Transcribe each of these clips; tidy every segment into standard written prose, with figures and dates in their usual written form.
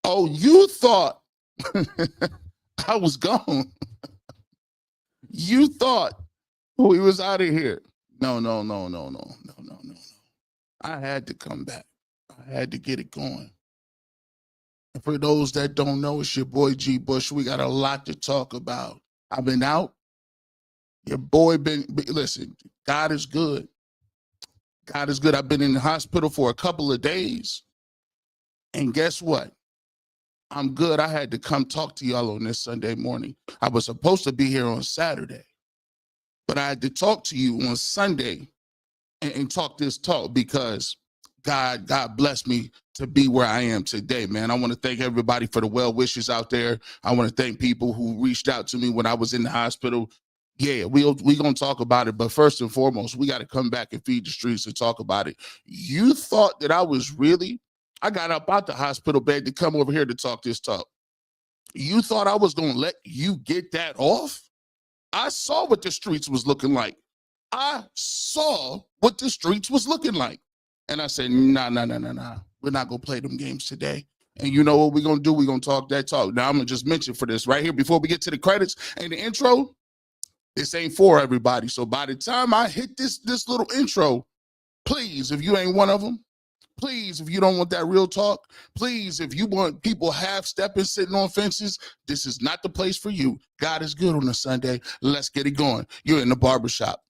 Oh, you thought I was gone. You thought we was out of here. No, no, no, no, no, no, no, no. I had to come back. I had to get it going. And for those that don't know, it's your boy G Bush. We got a lot to talk about. I've been out. Your boy listen, God is good. God is good. I've been in the hospital for a couple of days. And guess what? I'm good. I had to come talk to y'all on this Sunday morning. I was supposed to be here on Saturday, but I had to talk to you on Sunday and talk this talk because God blessed me to be where I am today, man. I want to thank everybody for the well wishes out there. I want to thank people who reached out to me when I was in the hospital. Yeah, we gonna talk about it, but first and foremost, we got to come back and feed the streets and talk about it. You thought that I got up out the hospital bed to come over here to talk this talk. You thought I was gonna let you get that off? I saw what the streets was looking like. I saw what the streets was looking like. And I said, nah. We're not going to play them games today. And you know what we're going to do? We're going to talk that talk. Now, I'm going to just mention for this right here before we get to the credits and the intro, this ain't for everybody. So by the time I hit this little intro, please, if you ain't one of them, please, if you don't want that real talk, please, if you want people half-stepping, sitting on fences, this is not the place for you. God is good on a Sunday. Let's get it going. You're in the barbershop.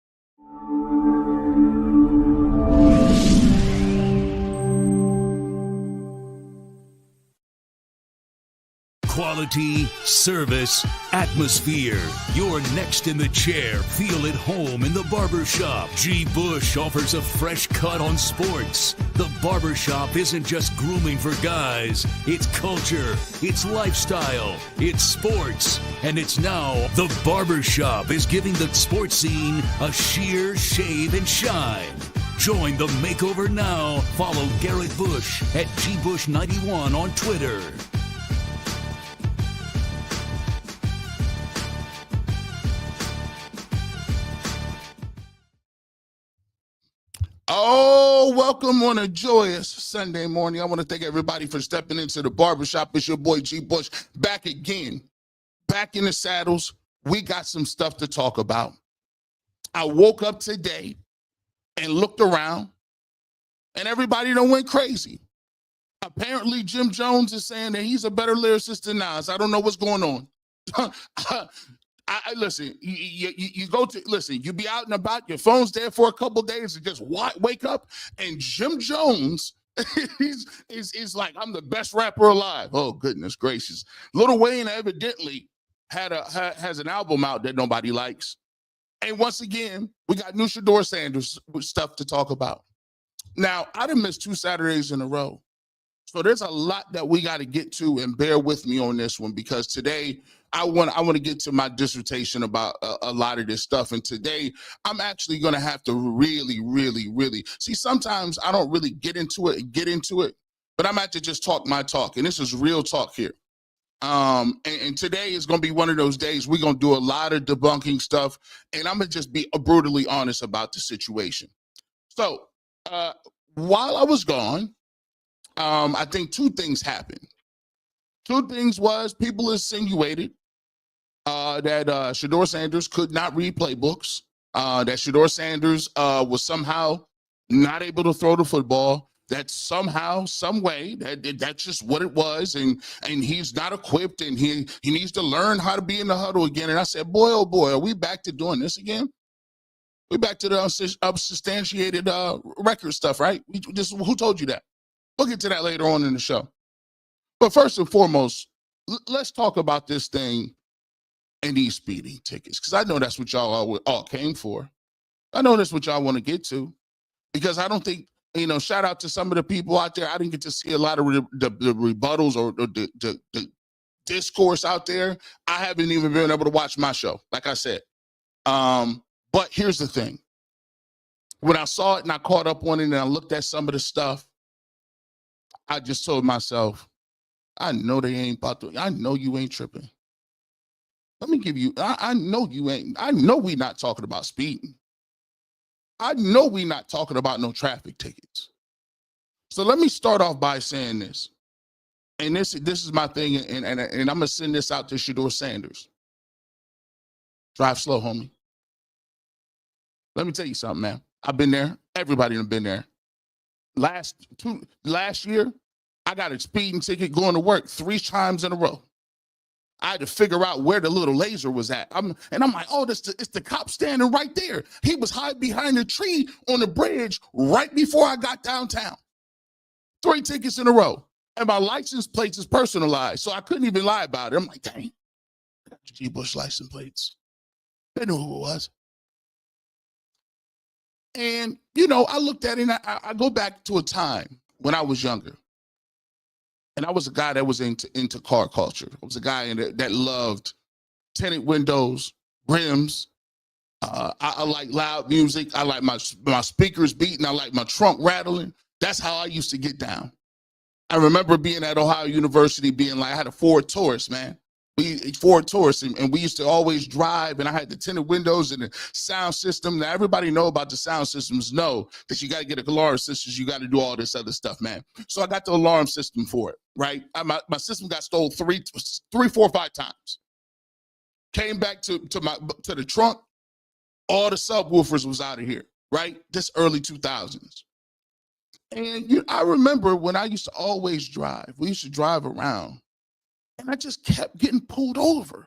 Quality, service, atmosphere. You're next in the chair. Feel at home in the barbershop. G. Bush offers a fresh cut on sports. The barbershop isn't just grooming for guys. It's culture, it's lifestyle, it's sports. And it's now the barbershop is giving the sports scene a sheer shave and shine. Join the makeover now. Follow Garrett Bush at GBush91 on Twitter. Oh, welcome on a joyous Sunday morning. I want to thank everybody for stepping into the barbershop. It's your boy G Bush back again, back in the saddles. We got some stuff to talk about. I woke up today and looked around and everybody done went crazy. Apparently Jim Jones is saying that he's a better lyricist than Nas. I don't know what's going on. I listen, you go to, listen, you be out and about, your phone's there for a couple of days and just wake up and Jim Jones he's like, I'm the best rapper alive. Oh, goodness gracious. Lil Wayne evidently has an album out that nobody likes. And once again, we got new Shedeur Sanders stuff to talk about. Now, I done missed 2 Saturdays in a row. So there's a lot that we got to get to, and bear with me on this one because today I want to get to my dissertation about a lot of this stuff. And today I'm actually going to have to really see. Sometimes I don't really get into it, but I'm going to just talk my talk, and this is real talk here. And today is going to be one of those days we're going to do a lot of debunking stuff, and I'm going to just be brutally honest about the situation. So while I was gone, I think 2 things happened. 2 things was people insinuated that Shedeur Sanders could not read playbooks, that Shedeur Sanders was somehow not able to throw the football, that somehow, some way, that's just what it was, and he's not equipped, and he needs to learn how to be in the huddle again. And I said, boy, oh boy, are we back to doing this again? We're back to the unsubstantiated record stuff, right? Who told you that? We'll get to that later on in the show. But first and foremost, let's talk about this thing and these speeding tickets, because I know that's what y'all all came for. I know that's what y'all want to get to, because I don't think, shout out to some of the people out there. I didn't get to see a lot of the rebuttals or the discourse out there. I haven't even been able to watch my show, like I said. But here's the thing. When I saw it and I caught up on it and I looked at some of the stuff, I just told myself, I know they ain't about to, I know you ain't tripping. Let me give you, I know you ain't, I know we not talking about speeding. I know we not talking about no traffic tickets. So let me start off by saying this. And this is my thing, and I'm gonna send this out to Shadeur Sanders. Drive slow, homie. Let me tell you something, man. I've been there. Everybody have been there. Last year, I got a speeding ticket going to work 3 times in a row. I had to figure out where the little laser was at. I'm like, oh, it's the cop standing right there. He was hiding behind a tree on the bridge right before I got downtown. 3 tickets in a row. And my license plates is personalized, so I couldn't even lie about it. I'm like, dang, I got G. Bush license plates. They knew who it was. And, I looked at it, and I go back to a time when I was younger. And I was a guy that was into car culture. I was a guy that loved tinted windows, rims. I like loud music. I like my speakers beating. I like my trunk rattling. That's how I used to get down. I remember being at Ohio University being like, I had a Ford Taurus, man. Ford Taurus, and we used to always drive, and I had the tinted windows and the sound system. Now, everybody know about the sound systems, know that you got to get a alarm system, you got to do all this other stuff, man. So I got the alarm system for it, right? My system got stolen 3, 4, 5 times. Came back to the trunk, all the subwoofers was out of here, right? This early 2000s. And I remember when I used to always drive, we used to drive around, and I just kept getting pulled over.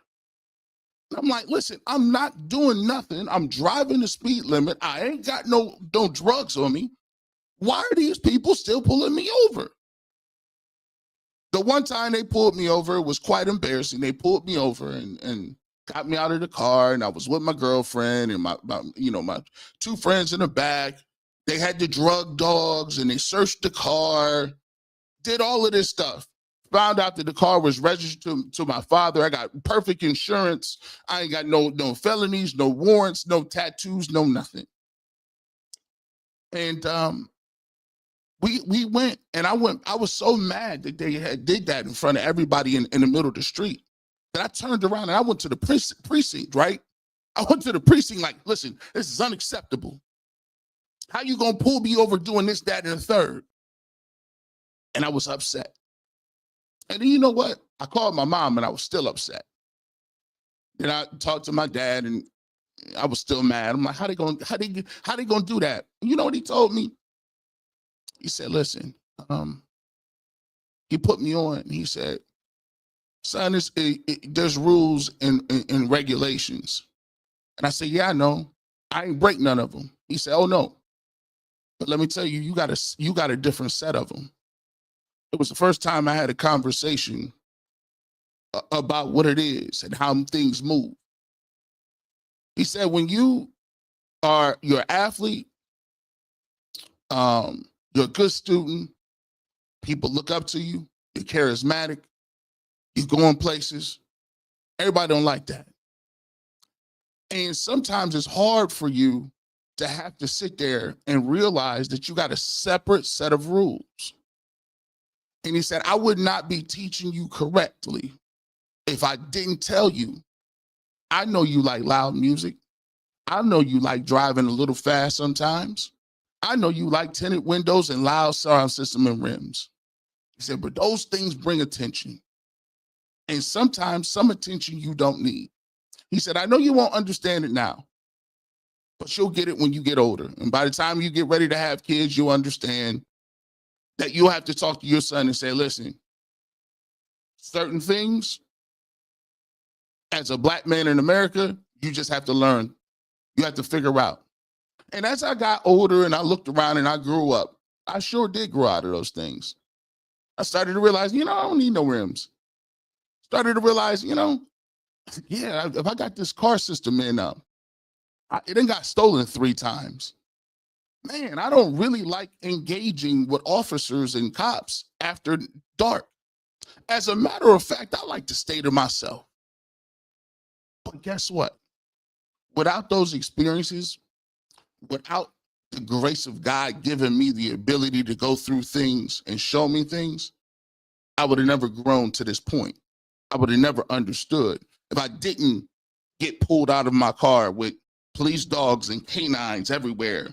And I'm like, listen, I'm not doing nothing. I'm driving the speed limit. I ain't got no drugs on me. Why are these people still pulling me over? The one time they pulled me over, it was quite embarrassing. They pulled me over and got me out of the car, and I was with my girlfriend and my 2 friends in the back. They had the drug dogs, and they searched the car, did all of this stuff. Found out that the car was registered to my father. I got perfect insurance. I ain't got no felonies, no warrants, no tattoos, no nothing. And we went, and I was so mad that they did that in front of everybody in the middle of the street that I turned around and I went to the precinct, right? I went to the precinct like, listen, this is unacceptable. How you gonna pull me over doing this, that, and the third? And I was upset. And then you know what? I called my mom and I was still upset. Then I talked to my dad and I was still mad. I'm like, how they gonna do that? You know what he told me? He said, listen, he put me on. He said, son, there's rules and regulations. And I said, yeah, I know. I ain't break none of them. He said, oh no. But let me tell you, you got a different set of them. It was the first time I had a conversation about what it is and how things move. He said, when you're an athlete, you're a good student, people look up to you, you're charismatic, you're going places, everybody don't like that. And sometimes it's hard for you to have to sit there and realize that you got a separate set of rules. And he said, I would not be teaching you correctly if I didn't tell you, I know you like loud music. I know you like driving a little fast sometimes. I know you like tinted windows and loud sound system and rims. He said, but those things bring attention. And sometimes some attention you don't need. He said, I know you won't understand it now, but you'll get it when you get older. And by the time you get ready to have kids, you'll understand that you'll have to talk to your son and say, listen, certain things, as a black man in America, you just have to learn. You have to figure out. And as I got older and I looked around and I grew up, I sure did grow out of those things. I started to realize, I don't need no rims. Started to realize, yeah, if I got this car system in, it done got stolen 3 times. Man, I don't really like engaging with officers and cops after dark. As a matter of fact, I like to stay to myself. But guess what? Without those experiences, without the grace of God giving me the ability to go through things and show me things, I would have never grown to this point. I would have never understood if I didn't get pulled out of my car with police dogs and canines everywhere.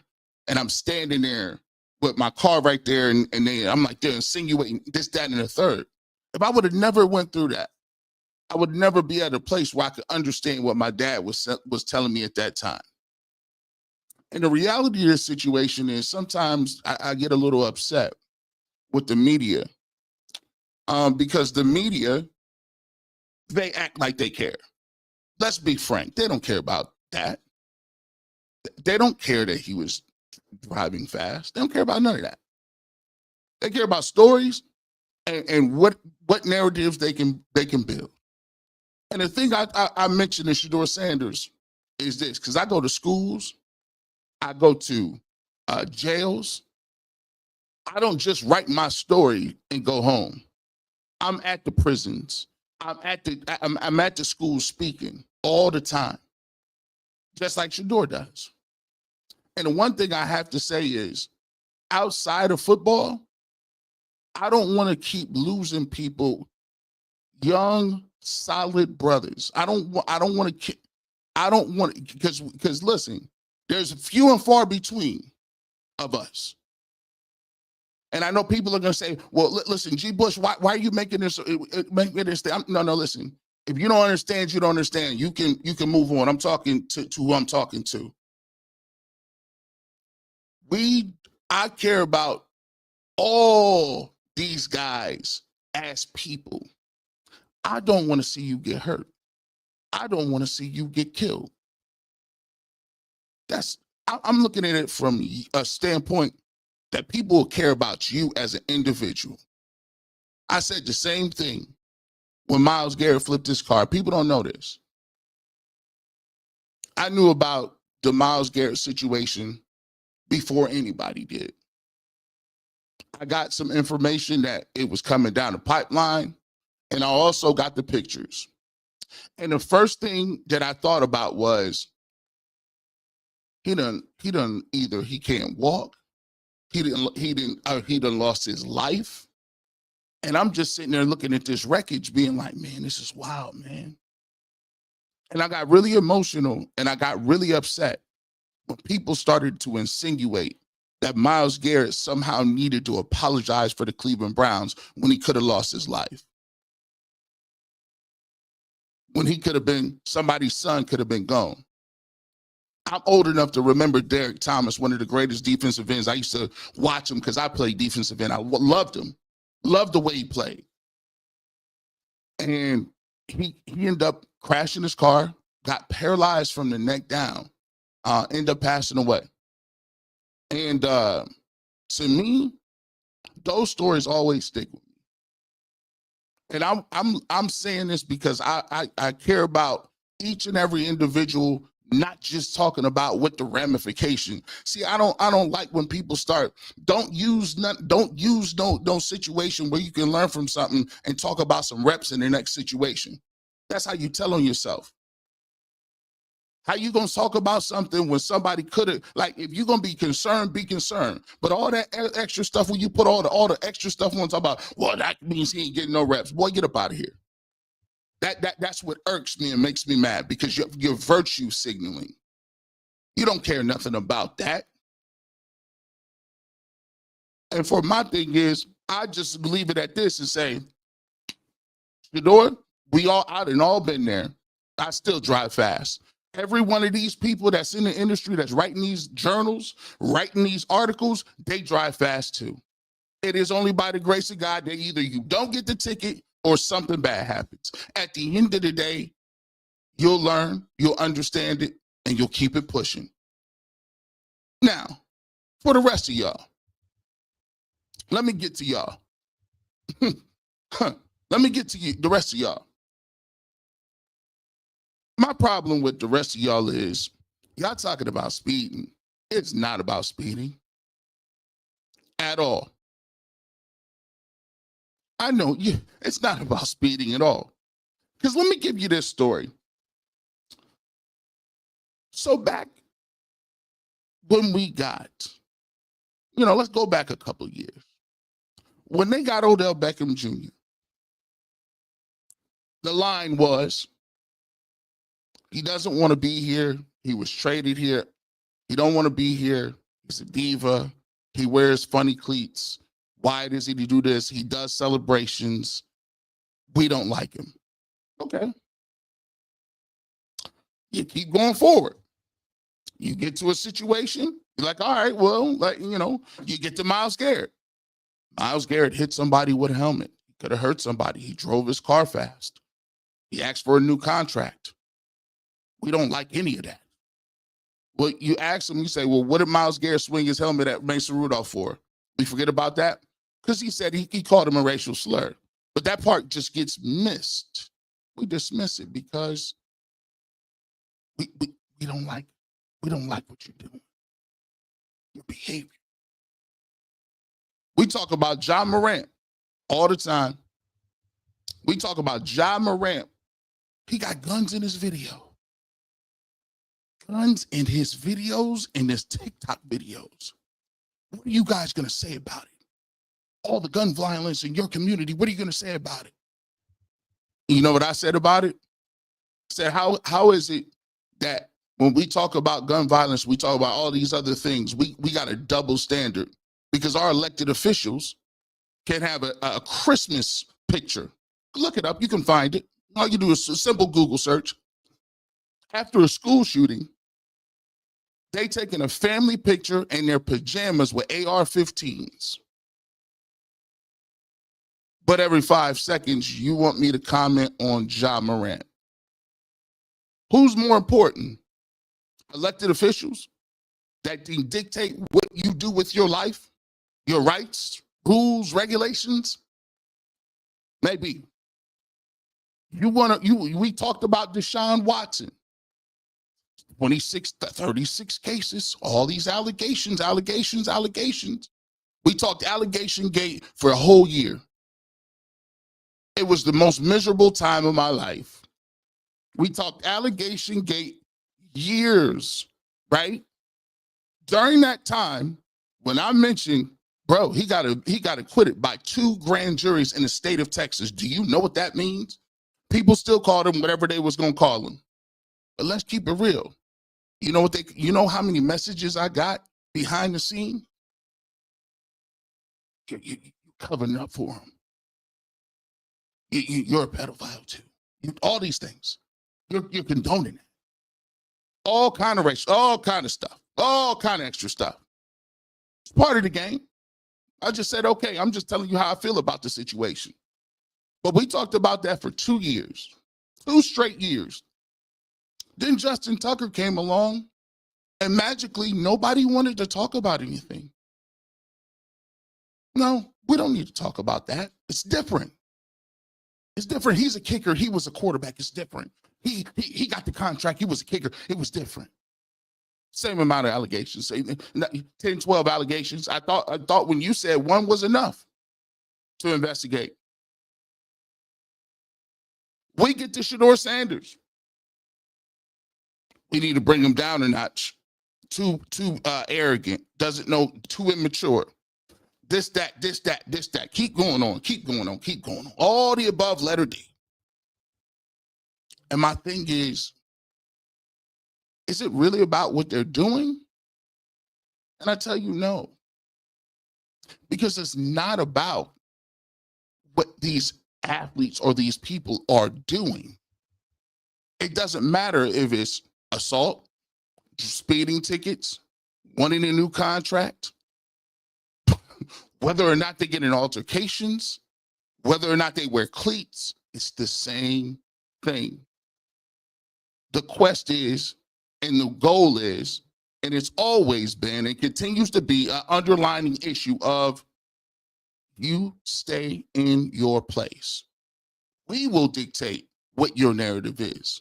And I'm standing there with my car right there, and I'm like, they're insinuating this, that, and the third. If I would have never went through that, I would never be at a place where I could understand what my dad was telling me at that time. And the reality of this situation is sometimes I get a little upset with the media, because the media, they act like they care. Let's be frank. They don't care about that. They don't care that he was driving fast. They don't care about none of that. They care about stories and what narratives they can build. And the thing I mentioned in Shadeur Sanders is this, because I go to schools, I go to jails. I don't just write my story and go home. I'm at the prisons. I'm at the schools speaking all the time, just like Shedeur does. And the one thing I have to say is, outside of football, I don't want to keep losing people, young, solid brothers. I don't want because listen, there's few and far between of us. And I know people are going to say, well, listen, G. Bush, why are you making this thing? No, listen. If you don't understand, you don't understand. You can move on. I'm talking to who I'm talking to. I care about all these guys as people. I don't want to see you get hurt. I don't want to see you get killed. I'm looking at it from a standpoint that people will care about you as an individual. I said the same thing when Myles Garrett flipped his car. People don't know this. I knew about the Myles Garrett situation before anybody did. I got some information that it was coming down the pipeline, and I also got the pictures. And the first thing that I thought about was, he done either he can't walk, he done lost his life. And I'm just sitting there looking at this wreckage being like, man, this is wild, man. And I got really emotional and I got really upset when people started to insinuate that Myles Garrett somehow needed to apologize for the Cleveland Browns when he could have lost his life. When he could have been, somebody's son could have been gone. I'm old enough to remember Derek Thomas, one of the greatest defensive ends. I used to watch him because I played defensive end. I loved him, loved the way he played. And he ended up crashing his car, got paralyzed from the neck down, ended up passing away. And to me, those stories always stick with me. And I'm saying this because I care about each and every individual, not just talking about what the ramification. See, I don't like when people start, don't use no situation where you can learn from something and talk about some reps in the next situation. That's how you tell on yourself. How you gonna talk about something when somebody could have, like, if you're gonna be concerned, be concerned. But all that extra stuff, when you put all the extra stuff on top about, well, that means he ain't getting no reps. Boy, get up out of here. That's what irks me and makes me mad, because you're virtue signaling. You don't care nothing about that. And for my thing is, I just leave it at this and say, Shedeur, I done all been there. I still drive fast. Every one of these people that's in the industry that's writing these journals, writing these articles, they drive fast too. It is only by the grace of God that either you don't get the ticket or something bad happens. At the end of the day, you'll learn, you'll understand it, and you'll keep it pushing. Now, for the rest of y'all, let me get to y'all. Let me get to you, the rest of y'all. My problem with the rest of y'all is, y'all talking about speeding. It's not about speeding at all. I know it's not about speeding at all. Because let me give you this story. So back when we got, let's go back a couple of years. When they got Odell Beckham Jr., the line was, he doesn't want to be here. He was traded here. He don't want to be here. He's a diva. He wears funny cleats. Why does he do this? He does celebrations. We don't like him. Okay. You keep going forward. You get to a situation, you're like, all right, well, like, you get to Myles Garrett. Myles Garrett hit somebody with a helmet. He could have hurt somebody. He drove his car fast. He asked for a new contract. We don't like any of that. Well, you ask him, you say, well, what did Myles Garrett swing his helmet at Mason Rudolph for? We forget about that? Because he said he called him a racial slur. But that part just gets missed. We dismiss it because we don't like what you're doing. Your behavior. We talk about Ja Morant all the time. We talk about Ja Morant. He got guns in his video. Guns in his videos and his TikTok videos. What are you guys going to say about it? All the gun violence in your community, what are you going to say about it? You know what I said about it? I said, how is it that when we talk about gun violence, we talk about all these other things, we got a double standard because our elected officials can have a Christmas picture. Look it up. You can find it. All you do is a simple Google search. After a school shooting, they taking a family picture in their pajamas with AR-15s. But every 5 seconds, you want me to comment on Ja Morant. Who's more important? Elected officials that dictate what you do with your life, your rights, rules, regulations? Maybe. We talked about Deshaun Watson. 36 cases, all these allegations. We talked allegation gate for a whole year. It was the most miserable time of my life. We talked allegation gate years, right? During that time, when I mentioned, bro, he got acquitted by 2 grand juries in the state of Texas. Do you know what that means? People still called him whatever they was gonna call him. But let's keep it real. You know how many messages I got behind the scene? You're covering up for him. You're a pedophile too. All these things. You're condoning it. All kind of race, all kind of stuff, all kind of extra stuff. It's part of the game. I just said, okay, I'm just telling you how I feel about the situation. But we talked about that for 2 years, 2 straight years. Then Justin Tucker came along and magically nobody wanted to talk about anything. No, we don't need to talk about that. It's different. It's different. He's a kicker. He was a quarterback. It's different. He got the contract. He was a kicker. It was different. Same amount of allegations. 10, 12 allegations. I thought when you said 1 was enough to investigate. We get to Shedeur Sanders. We need to bring him down a notch. Too arrogant. Doesn't know. Too immature. This, that. Keep going on. All the above, letter D. And my thing is it really about what they're doing? And I tell you no. Because it's not about what these athletes or these people are doing. It doesn't matter if it's assault, speeding tickets, wanting a new contract, whether or not they get in altercations, whether or not they wear cleats, it's the same thing. The quest is, and the goal is, and it's always been and continues to be an underlining issue of you stay in your place. We will dictate what your narrative is.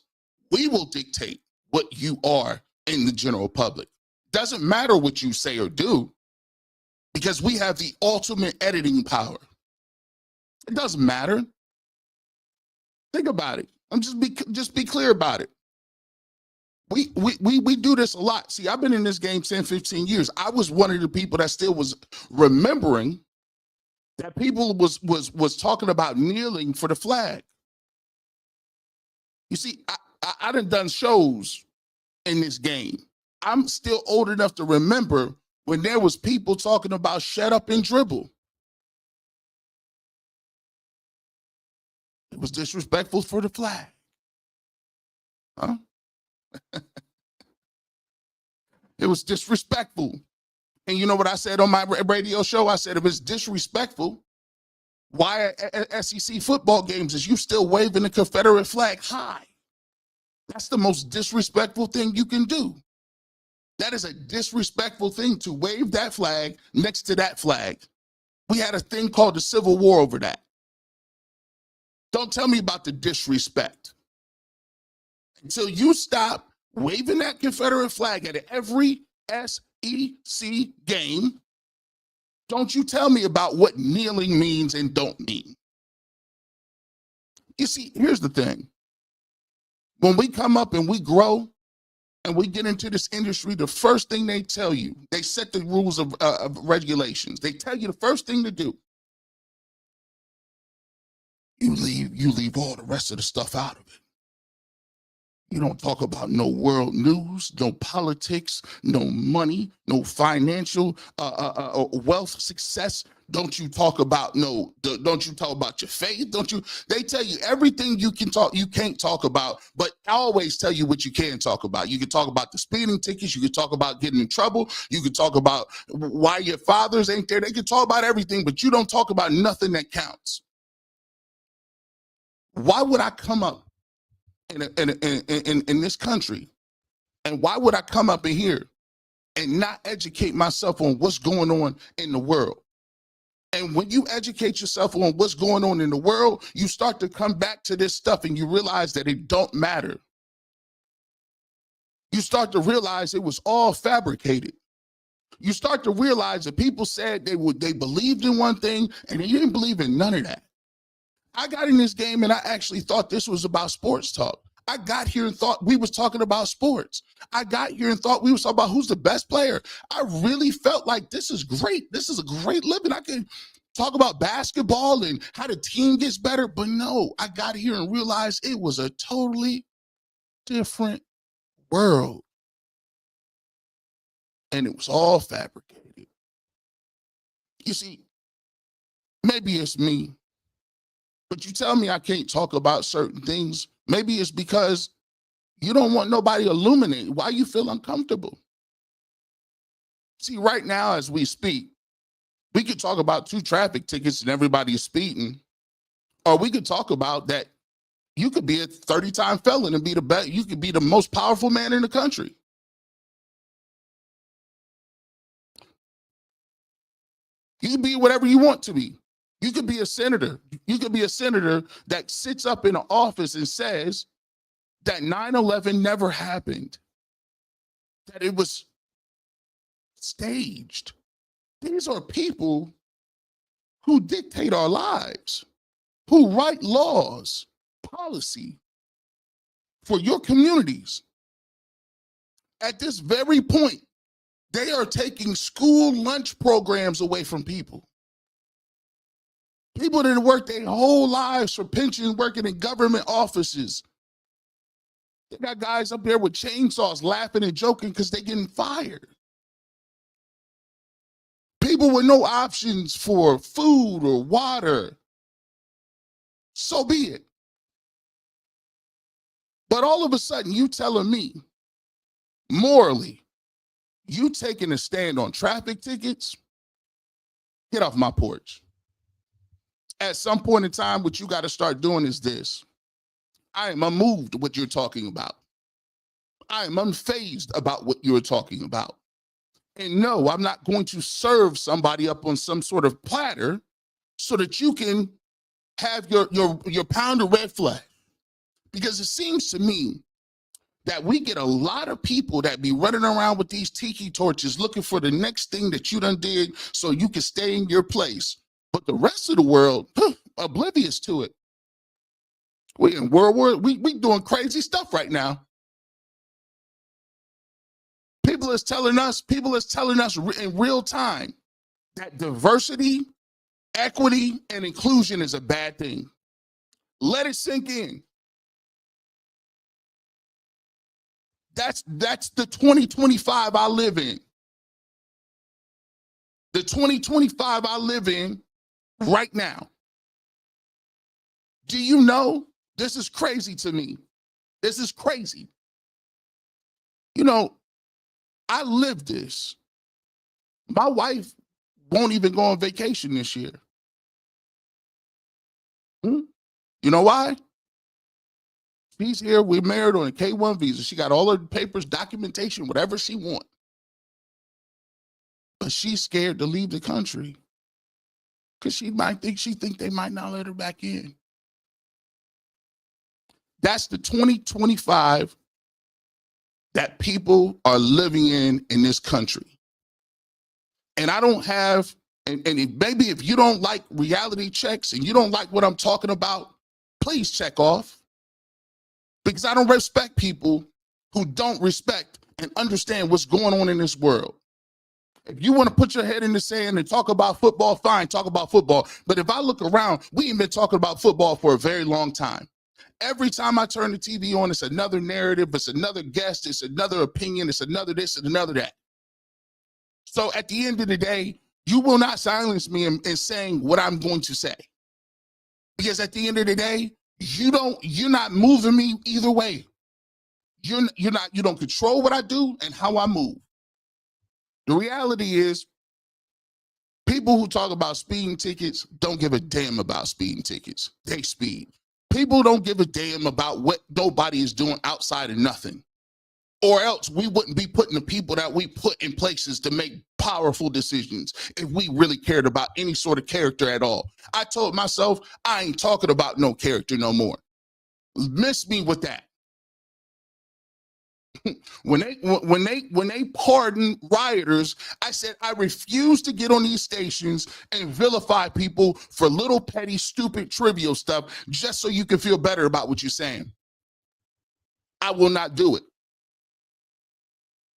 We will dictate what you are in the general public. Doesn't matter what you say or do, because we have the ultimate editing power. It doesn't matter. Think about it. Just be clear about it. We do this a lot. See, I've been in this game 10, 15 years. I was one of the people that still was remembering that people was talking about kneeling for the flag. You see, I done shows in this game. I'm still old enough to remember when there was people talking about shut up and dribble. was disrespectful for the flag. Huh? It was disrespectful. And you know what I said on my radio show? I said, if it's disrespectful, why at SEC football games is you still waving the Confederate flag high? That's the most disrespectful thing you can do. That is a disrespectful thing, to wave that flag next to that flag. We had a thing called the Civil War over that. Don't tell me about the disrespect. Until you stop waving that Confederate flag at every SEC game, don't you tell me about what kneeling means and don't mean. You see, here's the thing. When we come up and we grow and we get into this industry, the first thing they tell you, they set the rules of regulations. They tell you the first thing to do, you leave all the rest of the stuff out of it. You don't talk about no world news, no politics, no money, no financial wealth, success. Don't you talk about don't you talk about your faith? They tell you everything you can't talk about, but I always tell you what you can talk about. You can talk about the speeding tickets, you can talk about getting in trouble, you can talk about why your fathers ain't there. They can talk about everything, but you don't talk about nothing that counts. Why would I come up in this country, and why would I come up in here and not educate myself on what's going on in the world? And when you educate yourself on what's going on in the world, you start to come back to this stuff and you realize that it don't matter. You start to realize it was all fabricated. You start to realize that people said they believed in one thing and they didn't believe in none of that. I got in this game and I actually thought this was about sports talk. I got here and thought we was talking about sports. I got here and thought we was talking about who's the best player. I really felt like this is great. This is a great living. I can talk about basketball and how the team gets better, but no, I got here and realized it was a totally different world. And it was all fabricated. You see, maybe it's me, but you tell me I can't talk about certain things. Maybe it's because you don't want nobody illuminating why you feel uncomfortable. See, right now as we speak, we could talk about 2 traffic tickets and everybody is speeding, or we could talk about that you could be a 30-time felon and be the best. You could be the most powerful man in the country. You can be whatever you want to be. You could be a senator. You could be a senator that sits up in an office and says that 9/11 never happened, that it was staged. These are people who dictate our lives, who write laws, policy for your communities. At this very point, they are taking school lunch programs away from people. People that work their whole lives for pensions, working in government offices. They got guys up there with chainsaws laughing and joking because they're getting fired. People with no options for food or water. So be it. But all of a sudden, you telling me, morally, you taking a stand on traffic tickets? Get off my porch. At some point in time, what you got to start doing is this. I am unmoved what you're talking about. I am unfazed about what you're talking about. And no, I'm not going to serve somebody up on some sort of platter so that you can have your pound of red flag. Because it seems to me that we get a lot of people that be running around with these tiki torches looking for the next thing that you done did so you can stay in your place. But the rest of the world, oblivious to it. We in World War, we doing crazy stuff right now. People is telling us in real time that diversity, equity, and inclusion is a bad thing. Let it sink in. That's the 2025 I live in. The 2025 I live in right now. Do you know, this is crazy to me. This is crazy. You know, I live this. My wife won't even go on vacation this year. You know why? She's here. We're married on a K-1 visa. She got all her papers, documentation, whatever she wants. But she's scared to leave the country because she think they might not let her back in. That's the 2025 that people are living in this country. And I don't have, and maybe if you don't like reality checks and you don't like what I'm talking about, please check off. Because I don't respect people who don't respect and understand what's going on in this world. If you want to put your head in the sand and talk about football, fine, talk about football. But if I look around, we ain't been talking about football for a very long time. Every time I turn the TV on, it's another narrative, it's another guest, it's another opinion, it's another this and another that. So at the end of the day, you will not silence me in saying what I'm going to say. Because at the end of the day, you're not moving me either way. You don't control what I do and how I move. The reality is, people who talk about speeding tickets don't give a damn about speeding tickets. They speed. People don't give a damn about what nobody is doing outside of nothing. Or else we wouldn't be putting the people that we put in places to make powerful decisions if we really cared about any sort of character at all. I told myself, I ain't talking about no character no more. Miss me with that. When they pardon rioters, I said I refuse to get on these stations and vilify people for little petty, stupid, trivial stuff just so you can feel better about what you're saying. I will not do it.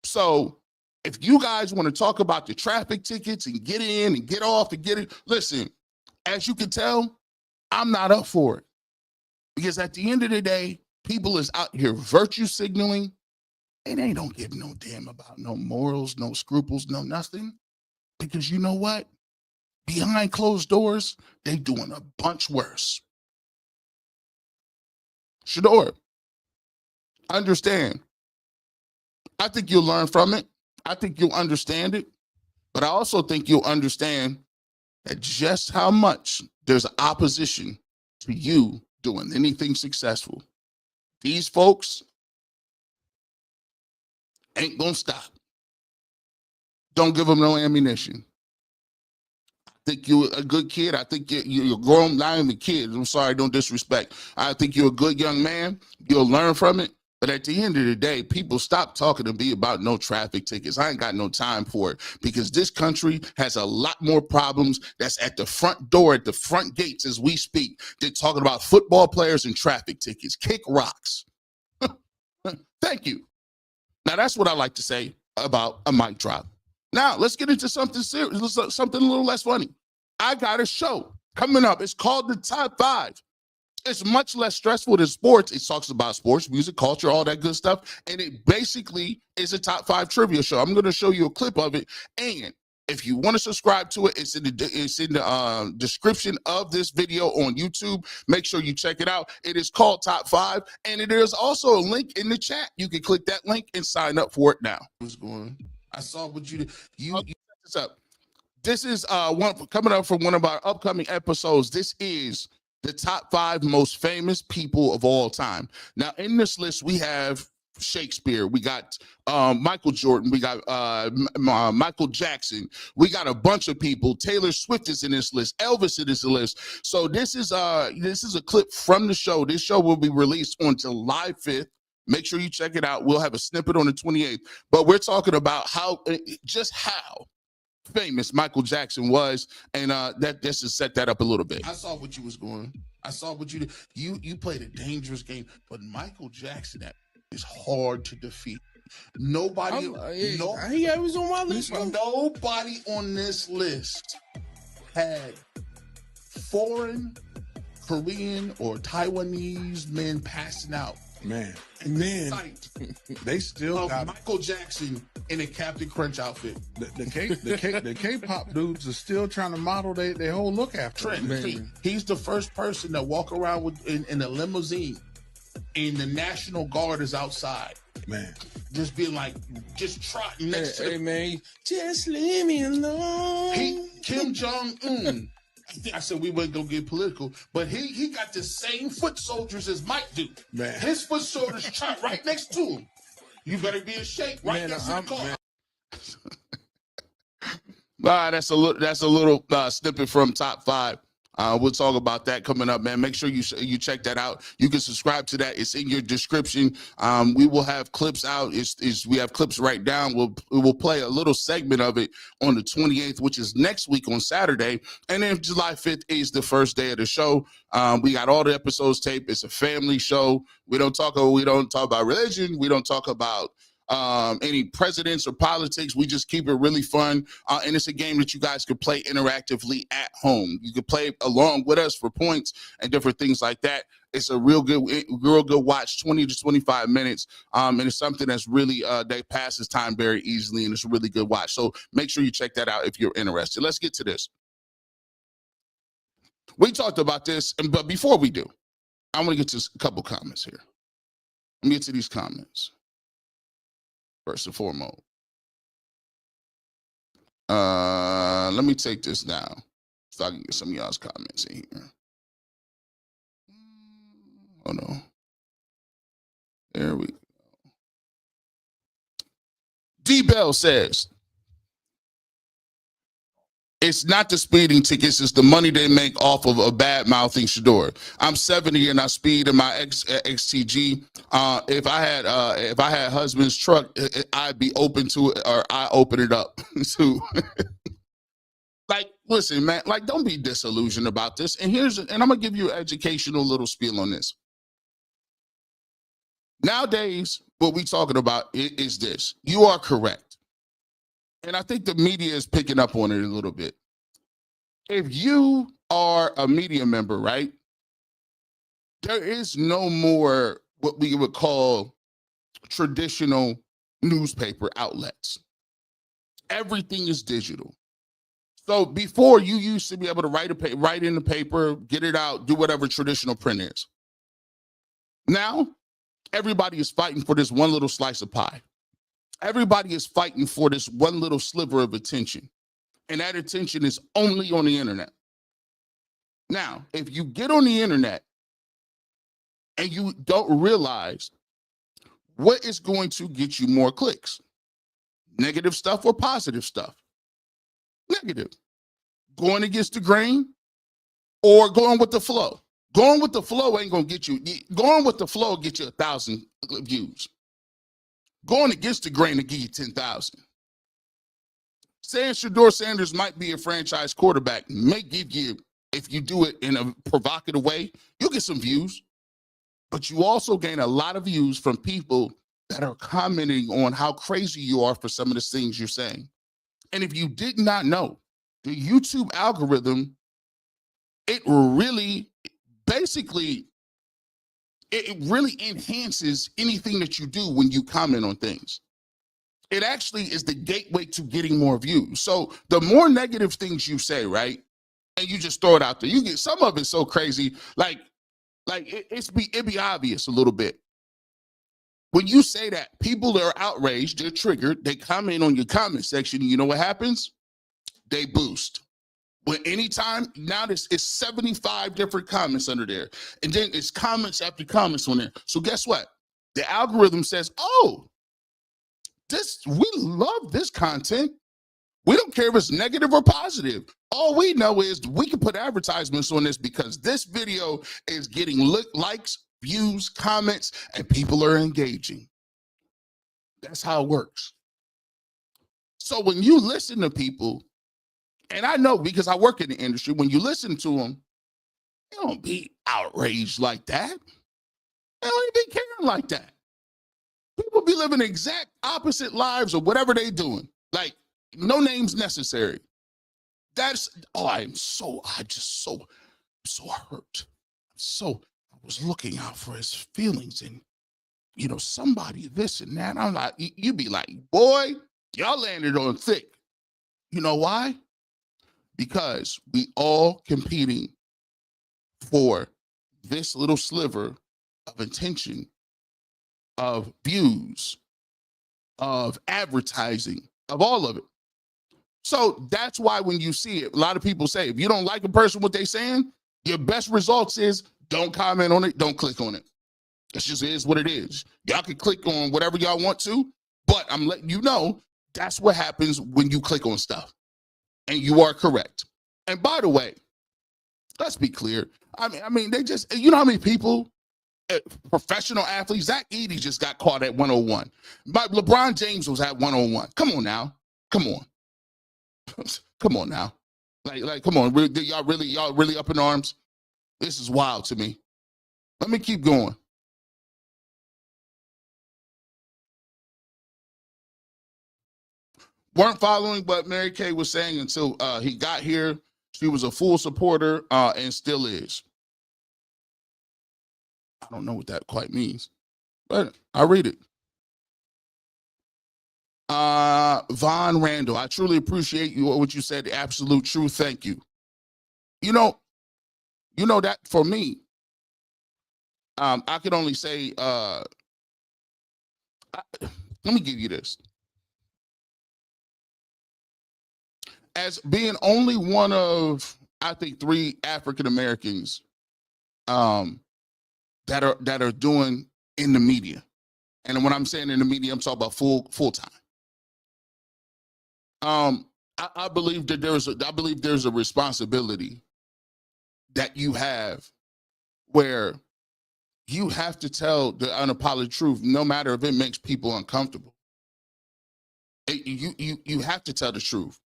So if you guys want to talk about the traffic tickets and get in and get off and get it, listen, as you can tell, I'm not up for it. Because at the end of the day, people is out here virtue signaling, and they don't give no damn about no morals, no scruples, no nothing. Because you know what? Behind closed doors, they doing a bunch worse. Shedeur, understand. I think you'll learn from it. I think you'll understand it. But I also think you'll understand that just how much there's opposition to you doing anything successful. These folks ain't gonna stop. Don't give them no ammunition. I think you're a good kid. I think you're grown, not even kids. I'm sorry, don't disrespect. I think you're a good young man. You'll learn from it. But at the end of the day, people stop talking to me about no traffic tickets. I ain't got no time for it because this country has a lot more problems that's at the front door, at the front gates as we speak. They're talking about football players and traffic tickets. Kick rocks. Thank you. Now, that's what I like to say about a mic drop. Now, let's get into something serious, something a little less funny. I got a show coming up. It's called The Top 5. It's much less stressful than sports. It talks about sports, music, culture, all that good stuff. And it basically is a top 5 trivia show. I'm going to show you a clip of it. And if you want to subscribe to it, it's in the description of this video on YouTube. Make sure you check it out. It is called Top 5. And it is also a link in the chat. You can click that link and sign up for it now. What's going on? I saw what you did. You set this up. This is one coming up from one of our upcoming episodes. This is the top 5 most famous people of all time. Now, in this list, we have Shakespeare. We got Michael Jordan. We got Michael Jackson. We got a bunch of people. Taylor Swift is in this list. Elvis is in this list. So this is a clip from the show. This show will be released on July 5th. Make sure you check it out. We'll have a snippet on the 28th. But we're talking about how famous Michael Jackson was, and that just to set that up a little bit. I saw what you was going. I saw what you did. You played a dangerous game, but Michael Jackson is hard to defeat. Nobody, he was on my list. Nobody on this list had foreign, Korean, or Taiwanese men passing out Man, and then Sight they still of got Michael Jackson in a Captain Crunch outfit. the K-pop dudes are still trying to model their whole look after Trent, him. he's the first person to walk around with in a limousine, and the National Guard is outside. Man, Just being like, just trotting next to hey man, just leave me alone. Kim Jong-un. I said we weren't gonna get political, but he got the same foot soldiers as Mike do. Man. His foot soldiers trot right next to him. You better be in shape right next to the car. That's a little snippet from Top 5. We'll talk about that coming up, man. Make sure you check that out. You can subscribe to that. It's in your description. We will have clips out. We have clips right down. We'll play a little segment of it on the 28th, which is next week on Saturday. And then July 5th is the first day of the show. We got all the episodes taped. It's a family show. We don't talk about religion. We don't talk about any presidents or politics. We just keep it really fun, and it's a game that you guys could play interactively at home. You could play along with us for points and different things like that. It's a real good watch, 20 to 25 minutes, and it's something that's really that passes time very easily, and it's a really good watch. So make sure you check that out if you're interested. Let's get to this. We talked about this, but before we do, I want to get to a couple comments here. Let me get to these comments. First and foremost, let me take this down so I can get some of y'all's comments in here. Oh no, there we go. D Bell says, it's not the speeding tickets, it's the money they make off of a bad mouthing Shedeur. I'm 70 and I speed in my XTG. If I had husband's truck, I'd be open to it, or I open it up to. Like, listen, man, like, don't be disillusioned about this. And I'm gonna give you an educational little spiel on this. Nowadays, what we talking about is this. You are correct. And I think the media is picking up on it a little bit. If you are a media member, right, there is no more what we would call traditional newspaper outlets. Everything is digital. So before, you used to be able to write in the paper, get it out, do whatever traditional print is. Now, everybody is fighting for this one little slice of pie. Everybody is fighting for this one little sliver of attention. And that attention is only on the internet. Now, if you get on the internet and you don't realize what is going to get you more clicks, negative stuff or positive stuff? Negative. Going against the grain or going with the flow? Going with the flow ain't going to get you. Going with the flow will get you 1,000 views. Going against the grain to give you 10,000. Saying Shadeur Sanders might be a franchise quarterback may give you, if you do it in a provocative way, you'll get some views. But you also gain a lot of views from people that are commenting on how crazy you are for some of the things you're saying. And if you did not know, the YouTube algorithm, it really, basically, it really enhances anything that you do when you comment on things. It actually is the gateway to getting more views. So the more negative things you say, right, and you just throw it out there, you get some of it so crazy, like it be obvious a little bit. When you say that, people are outraged, they're triggered, they comment on your comment section, and you know what happens? They boost. But anytime, now it's 75 different comments under there. And then it's comments after comments on there. So guess what? The algorithm says, oh, we love this content. We don't care if it's negative or positive. All we know is we can put advertisements on this because this video is getting likes, views, comments, and people are engaging. That's how it works. So when you listen to people, and I know because I work in the industry, when you listen to them, they don't be outraged like that. They don't even be caring like that. People be living exact opposite lives or whatever they doing. Like, no names necessary. I'm just so hurt. I was looking out for his feelings and somebody this and that. I'm like, you be like, boy, y'all landed on thick. You know why? Because we all competing for this little sliver of attention, of views, of advertising, of all of it. So that's why when you see it, a lot of people say, if you don't like a person, what they saying, your best results is don't comment on it, don't click on it. It just is what it is. Y'all can click on whatever y'all want to, but I'm letting you know that's what happens when you click on stuff. And you are correct. And by the way, let's be clear. I mean, they just, how many people, professional athletes, Zach Edey just got caught at 101. But LeBron James was at 101. Come on now. Come on. Come on now. Like, come on. Y'all really up in arms? This is wild to me. Let me keep going. Weren't following what Mary Kay was saying until he got here. She was a full supporter and still is. I don't know what that quite means, but I'll read it. Von Randall, I truly appreciate you, what you said, the absolute truth. Thank you. You know that for me, I can only say, let me give you this. As being only one of, I think, 3 African Americans that are doing in the media. And when I'm saying in the media, I'm talking about full time. I believe that there's a responsibility that you have where you have to tell the unapologetic truth, no matter if it makes people uncomfortable. You have to tell the truth.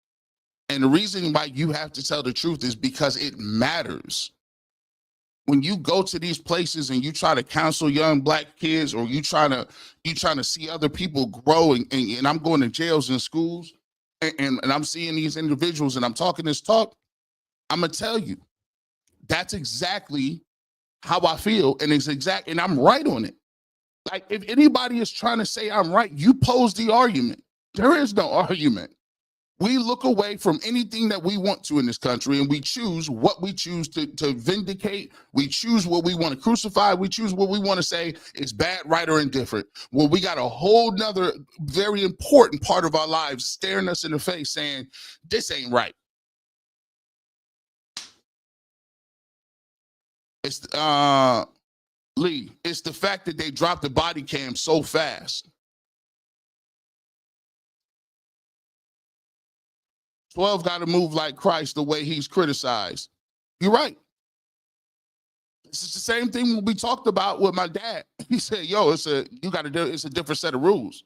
And the reason why you have to tell the truth is because it matters. When you go to these places and you try to counsel young Black kids, or you trying to see other people grow, and I'm going to jails and schools, and I'm seeing these individuals and I'm talking this talk, I'm gonna tell you, that's exactly how I feel, and I'm right on it. Like, if anybody is trying to say I'm right, you pose the argument. There is no argument. We look away from anything that we want to in this country, and we choose what we choose to vindicate. We choose what we want to crucify. We choose what we want to say is bad, right, or indifferent. Well, we got a whole nother very important part of our lives staring us in the face saying, this ain't right. It's Lee, it's the fact that they dropped the body cam so fast. 12 got to move like Christ the way he's criticized. You're right. It's the same thing we talked about with my dad. He said, yo, it's a different set of rules.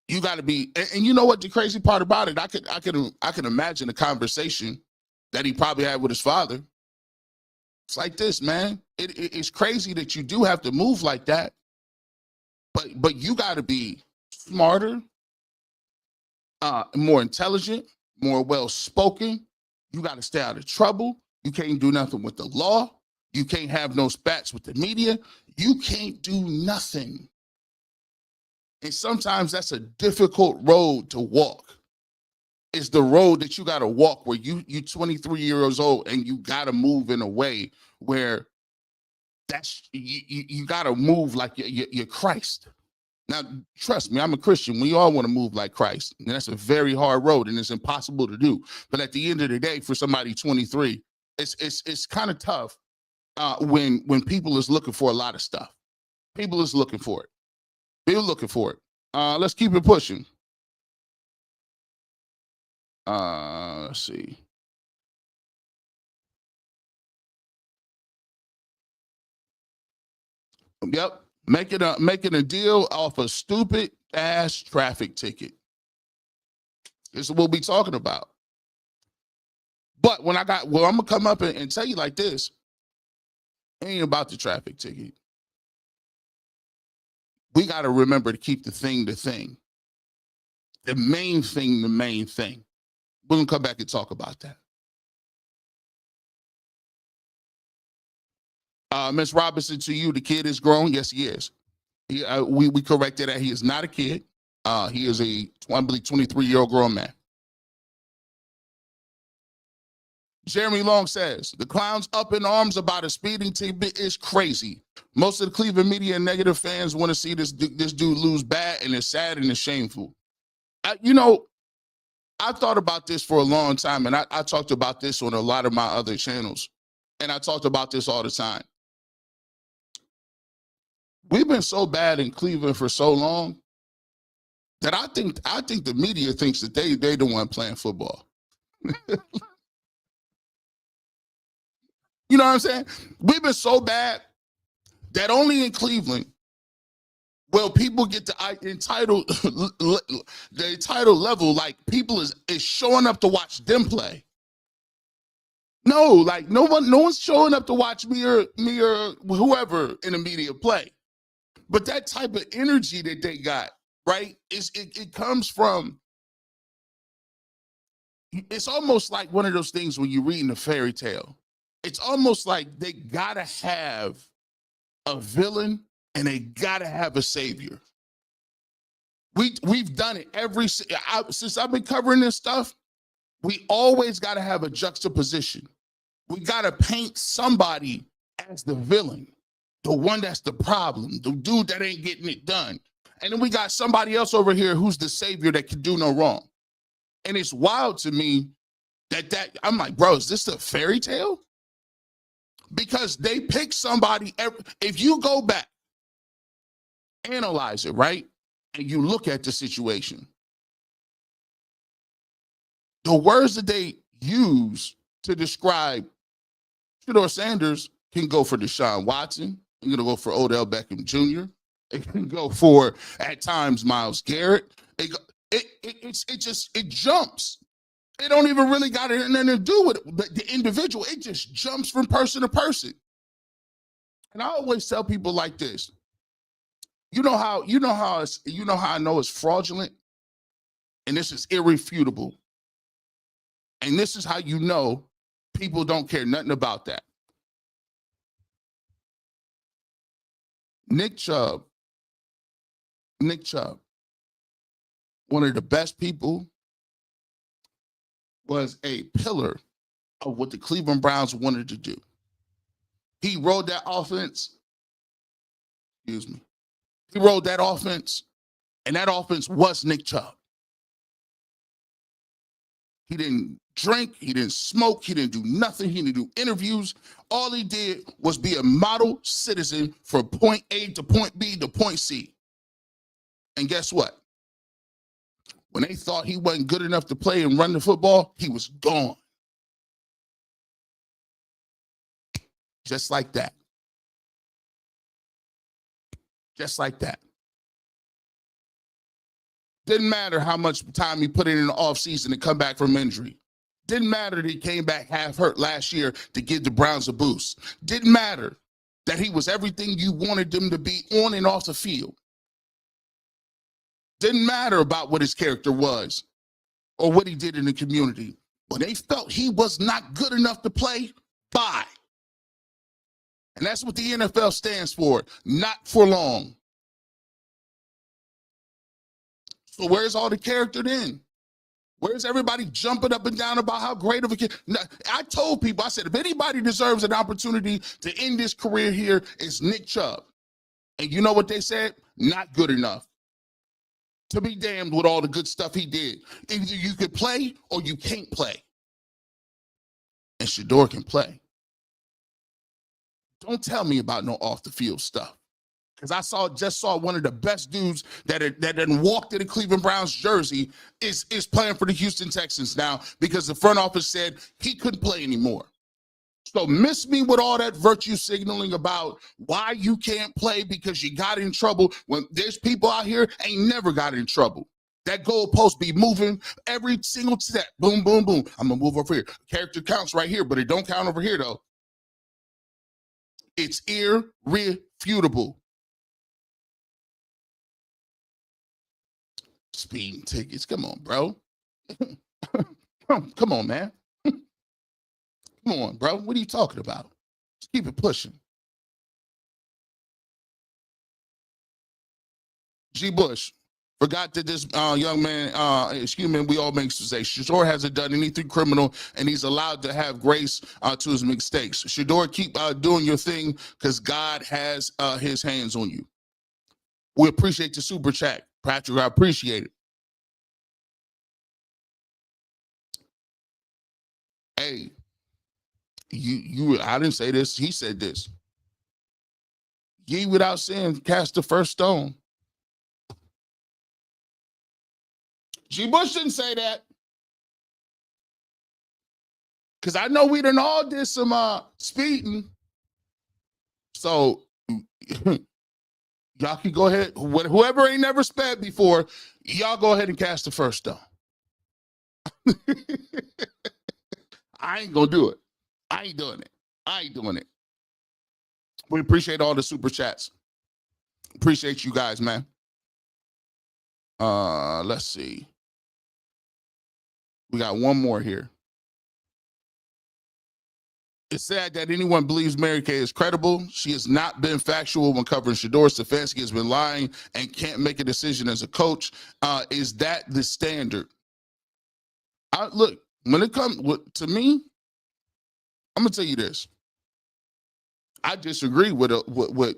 You got to be, and you know what the crazy part about it? I can imagine the conversation that he probably had with his father. It's like this, man. It's crazy that you do have to move like that, but you got to be smarter, more intelligent, more well-spoken. You got to stay out of trouble. You can't do nothing with the law. You can't have no spats with the media. You can't do nothing. And sometimes that's a difficult road to walk. It's the road that you got to walk where you 23 years old and you got to move in a way where you got to move like you're Christ. Now, trust me, I'm a Christian. We all want to move like Christ. And that's a very hard road, and it's impossible to do. But at the end of the day, for somebody 23, it's kind of tough when people is looking for a lot of stuff. People is looking for it. People looking for it. Let's keep it pushing. Let's see. Yep. Making a deal off a stupid ass traffic ticket. This is what we're talking about. But I'm gonna come up and tell you like this. It ain't about the traffic ticket. We got to remember to keep the thing. The main thing, the main thing. We're gonna come back and talk about that. Miss Robinson, to you, the kid is grown. Yes, he is. We corrected that. He is not a kid. He is I believe, 23-year-old grown man. Jeremy Long says, the clowns up in arms about a speeding ticket is crazy. Most of the Cleveland media and negative fans want to see this dude lose bad, and it's sad and it's shameful. I thought about this for a long time, and I talked about this on a lot of my other channels, and I talked about this all the time. We've been so bad in Cleveland for so long that I think the media thinks that they the one playing football. You know what I'm saying? We've been so bad that only in Cleveland will people get the entitled level, like people is showing up to watch them play. No, like no one's showing up to watch me or whoever in the media play. But that type of energy that they got, right, it comes from, it's almost like one of those things when you're reading a fairy tale. It's almost like they gotta have a villain and they gotta have a savior. We've done it since I've been covering this stuff. We always gotta have a juxtaposition. We gotta paint somebody as the villain, the one that's the problem, the dude that ain't getting it done. And then we got somebody else over here who's the savior that can do no wrong. And it's wild to me that I'm like, bro, is this a fairy tale? Because they pick somebody, if you go back, analyze it, right? And you look at the situation, the words that they use to describe Shedeur Sanders can go for Deshaun Watson, it's gonna go for Odell Beckham Jr., it can go for, at times, Myles Garrett. It jumps. It don't even really got anything to do with it, the individual. It just jumps from person to person. And I always tell people like this. You know how I know it's fraudulent, and this is irrefutable. And this is how you know people don't care nothing about that. Nick Chubb, one of the best people, was a pillar of what the Cleveland Browns wanted to do. He rode that offense. Excuse me. He rode that offense, and that offense was Nick Chubb. He didn't drink, he didn't smoke, he didn't do nothing, he didn't do interviews. All he did was be a model citizen for point A to point B to point C. And guess what? When they thought he wasn't good enough to play and run the football, he was gone. Just like that. Just like that. Didn't matter how much time he put in the offseason to come back from injury. Didn't matter that he came back half hurt last year to give the Browns a boost. Didn't matter that he was everything you wanted him to be on and off the field. Didn't matter about what his character was or what he did in the community. When they felt he was not good enough to play, bye. And that's what the NFL stands for, not for long. So where's all the character then? Where's everybody jumping up and down about how great of a kid? I told people, I said, if anybody deserves an opportunity to end his career here, it's Nick Chubb. And you know what they said? Not good enough. To be damned with all the good stuff he did. Either you could play or you can't play. And Shedeur can play. Don't tell me about no off the field stuff. Because I just saw one of the best dudes that didn't walk to the Cleveland Browns jersey is playing for the Houston Texans now because the front office said he couldn't play anymore. So miss me with all that virtue signaling about why you can't play because you got in trouble when there's people out here ain't never got in trouble. That goalpost be moving every single step. Boom, boom, boom. I'm going to move over here. Character counts right here, but it don't count over here, though. It's irrefutable. Speeding tickets. Come on, bro. Come on, man. Come on, bro. What are you talking about? Just keep it pushing. G. Bush forgot that this young man is human. We all make mistakes. Shedeur hasn't done anything criminal, and he's allowed to have grace to his mistakes. Shedeur, keep doing your thing because God has his hands on you. We appreciate the super chat, Patrick. I appreciate it. Hey, I didn't say this. He said this. Ye without sin cast the first stone. G. Bush didn't say that. Because I know we done all did some speeding. So y'all can go ahead. Whoever ain't never sped before, y'all go ahead and cast the first stone. I ain't gonna do it. I ain't doing it. I ain't doing it. We appreciate all the super chats. Appreciate you guys, man. Let's see. We got one more here. It's sad that anyone believes Mary Kay is credible. She has not been factual when covering Shedeur. Stefanski has been lying and can't make a decision as a coach. Is that the standard? Look, when it comes to me, I'm gonna tell you this. I disagree with when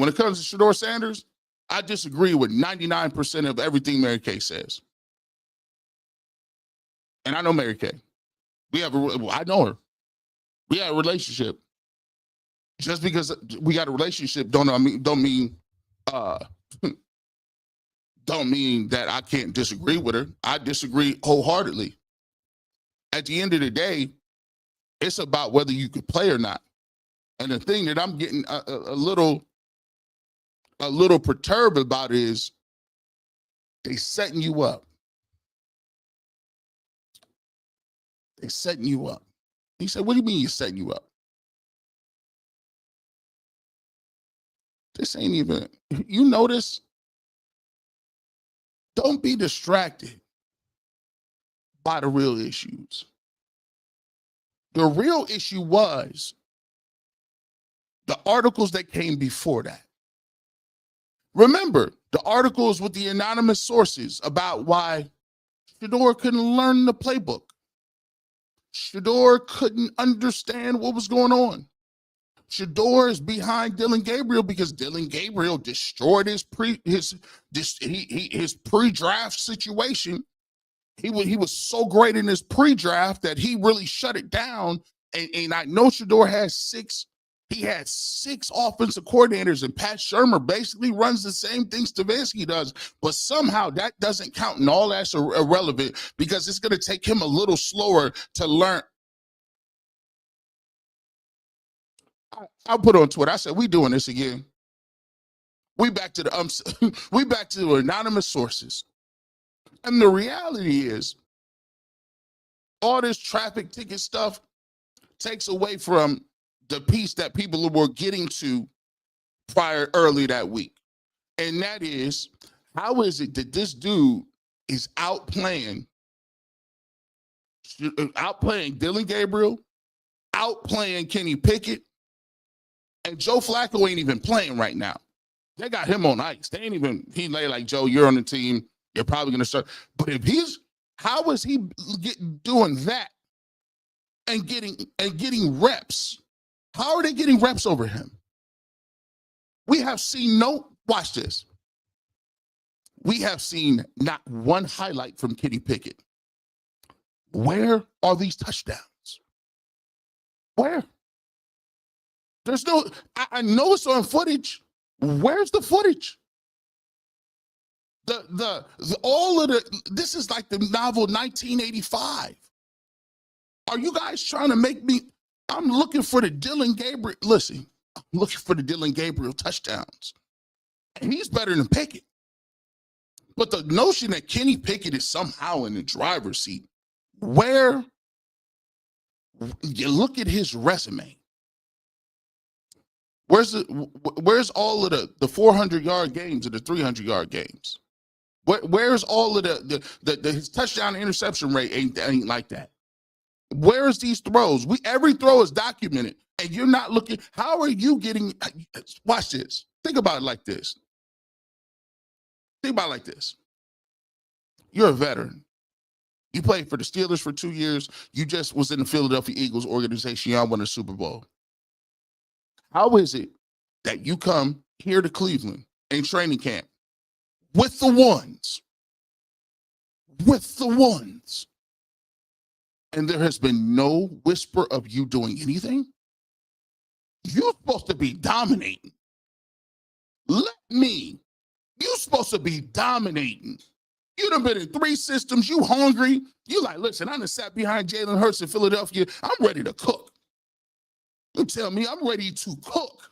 it comes to Shadeur Sanders. I disagree with 99% of everything Mary Kay says. And I know Mary Kay. I know her. We had a relationship. Just because we got a relationship don't mean that I can't disagree with her. I disagree wholeheartedly. At the end of the day, it's about whether you could play or not. And the thing that I'm getting a little perturbed about is they setting you up. They setting you up. He said, what do you mean you're setting you up? This ain't even, you notice, don't be distracted by the real issues. The real issue was the articles that came before that. Remember, the articles with the anonymous sources about why Shedeur couldn't learn the playbook. Shedeur couldn't understand what was going on. Shedeur is behind Dillon Gabriel because Dillon Gabriel destroyed his pre-draft situation. He was so great in his pre-draft that he really shut it down. And I know Shedeur has six offensive coordinators, and Pat Shurmur basically runs the same thing Stefanski does, but somehow that doesn't count, and all that's irrelevant because it's going to take him a little slower to learn. I'll put on Twitter. I said, we doing this again. We back to the anonymous sources. And the reality is, all this traffic ticket stuff takes away from the piece that people were getting to early that week. And that is, how is it that this dude is outplaying Dillon Gabriel, outplaying Kenny Pickett, and Joe Flacco ain't even playing right now. They got him on ice. They ain't even, he lay like, Joe, you're on the team. You're probably going to start. But how is he doing that and getting reps? How are they getting reps over him? We have seen watch this. We have seen not one highlight from Kenny Pickett. Where are these touchdowns? Where? There's no, I know it's on footage. Where's the footage? This is like the novel 1985. Are you guys trying to make me, I'm looking for the Dillon Gabriel, listen, I'm looking for the Dillon Gabriel touchdowns. And he's better than Pickett. But the notion that Kenny Pickett is somehow in the driver's seat, where you look at his resume, where's all of the 400-yard games and the 300-yard games? Where's all of his touchdown to interception rate ain't like that? Where's these throws? Every throw is documented, and you're not looking. How are you getting? Watch this. Think about it like this. Think about it like this. You're a veteran. You played for the Steelers for 2 years. You just was in the Philadelphia Eagles organization. Y'all won a Super Bowl. How is it that you come here to Cleveland in training camp with the ones, and there has been no whisper of you doing anything? You're supposed to be dominating. You're supposed to be dominating. You done been in 3 systems. You hungry. You like, listen, I done sat behind Jalen Hurts in Philadelphia. I'm ready to cook. You tell me I'm ready to cook.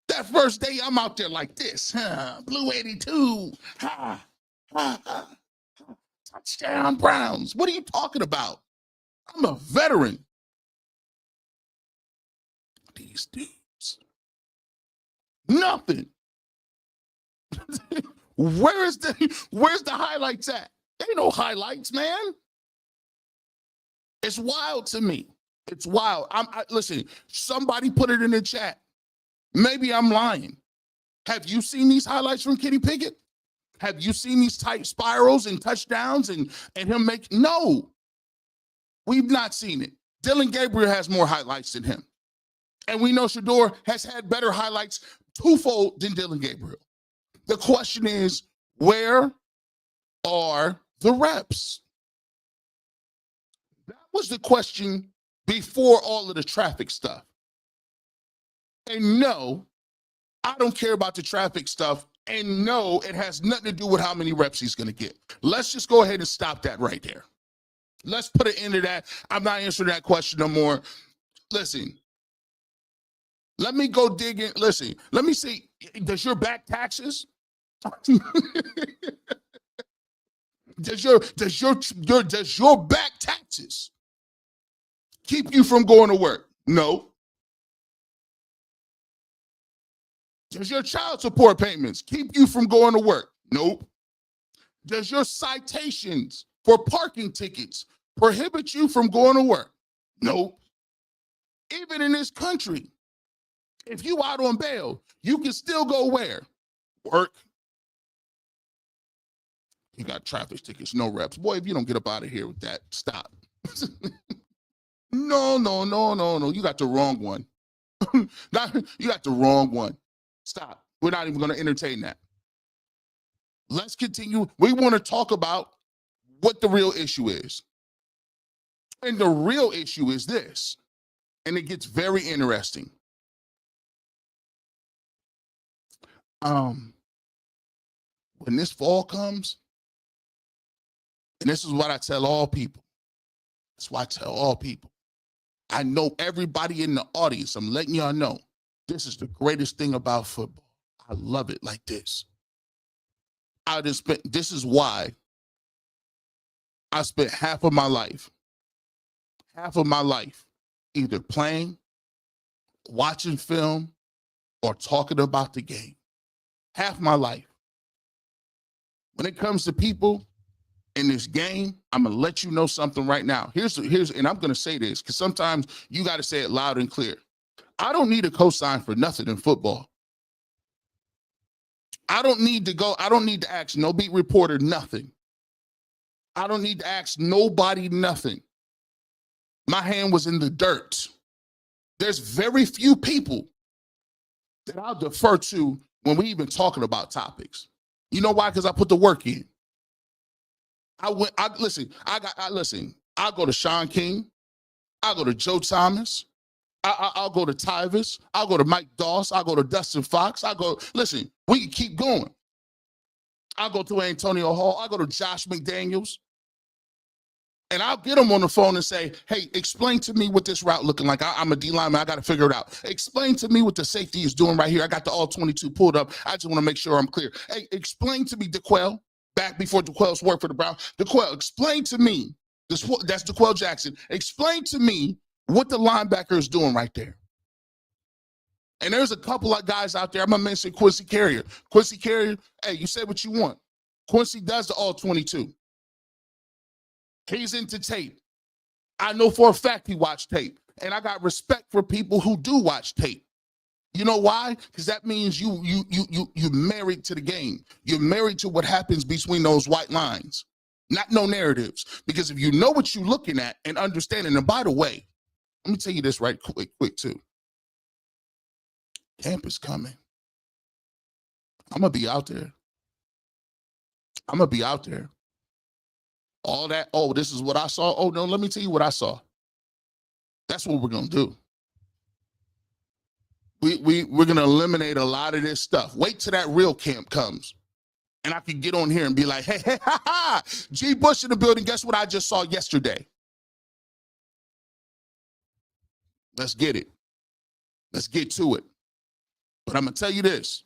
That first day, I'm out there like this. Blue 82. Touchdown Browns. What are you talking about? I'm a veteran. These dudes. Nothing. Where's the highlights at? There ain't no highlights, man. It's wild to me. It's wild. Listen, somebody put it in the chat. Maybe I'm lying. Have you seen these highlights from Kenny Pickett? Have you seen these tight spirals and touchdowns and him make? No, we've not seen it. Dylan Gabriel has more highlights than him. And we know Shedeur has had better highlights twofold than Dylan Gabriel. The question is, where are the reps? That was the question before all of the traffic stuff. And no, I don't care about the traffic stuff. And no, it has nothing to do with how many reps he's going to get. Let's just go ahead and stop that right there. Let's put an end to that. I'm not answering that question no more. Listen, let me go dig in. Listen, let me see. Does your back taxes? Does your back taxes keep you from going to work? No. Does your child support payments keep you from going to work? Nope. Does your citations for parking tickets prohibit you from going to work? Nope. Even in this country, if you out on bail, you can still go where? Work. You got traffic tickets, no reps. Boy, if you don't get up out of here with that, stop. No. You got the wrong one. You got the wrong one. Stop. We're not even going to entertain that. Let's continue. We want to talk about what the real issue is. And the real issue is this. And it gets very interesting. When this fall comes, and this is what I tell all people. That's why I tell all people. I know everybody in the audience. I'm letting y'all know. This is the greatest thing about football. I love it like this. This is why I spent half of my life either playing, watching film, or talking about the game. Half my life. When it comes to people in this game, I'm gonna let you know something right now. Here's, and I'm gonna say this because sometimes you got to say it loud and clear. I don't need a cosign for nothing in football. I don't need to ask no beat reporter nothing. I don't need to ask nobody nothing. My hand was in the dirt. There's very few people that I'll defer to when we even talking about topics. You know why? Because I put the work in. Listen, I'll go to Sean King. I'll go to Joe Thomas. I'll go to Tyvis. I'll go to Mike Doss. I'll go to Dustin Fox. Listen, we can keep going. I'll go to Antonio Hall. I'll go to Josh McDaniels. And I'll get them on the phone and say, hey, explain to me what this route looking like. I'm a D lineman. I got to figure it out. Explain to me what the safety is doing right here. I got the all 22 pulled up. I just want to make sure I'm clear. Hey, explain to me, DeQuell, back before DeQuell's worked for the Browns. DeQuell, explain to me. That's DeQuell Jackson. Explain to me what the linebacker is doing right there. And there's a couple of guys out there. I'm going to mention Quincy Carrier. Quincy Carrier, hey, you say what you want. Quincy does the all 22. He's into tape. I know for a fact he watched tape. And I got respect for people who do watch tape. You know why? Because that means you're married to the game. You're married to what happens between those white lines, not no narratives. Because if you know what you're looking at and understanding, and by the way, let me tell you this right quick too. Camp is coming. I'm gonna be out there. I'm gonna be out there. All that, oh, this is what I saw. Oh no, let me tell you what I saw. That's what we're gonna do. We're gonna eliminate a lot of this stuff. Wait till that real camp comes. And I can get on here and be like, hey, ha, ha, G. Bush in the building. Guess what I just saw yesterday? Let's get it. Let's get to it. But I'm gonna tell you this.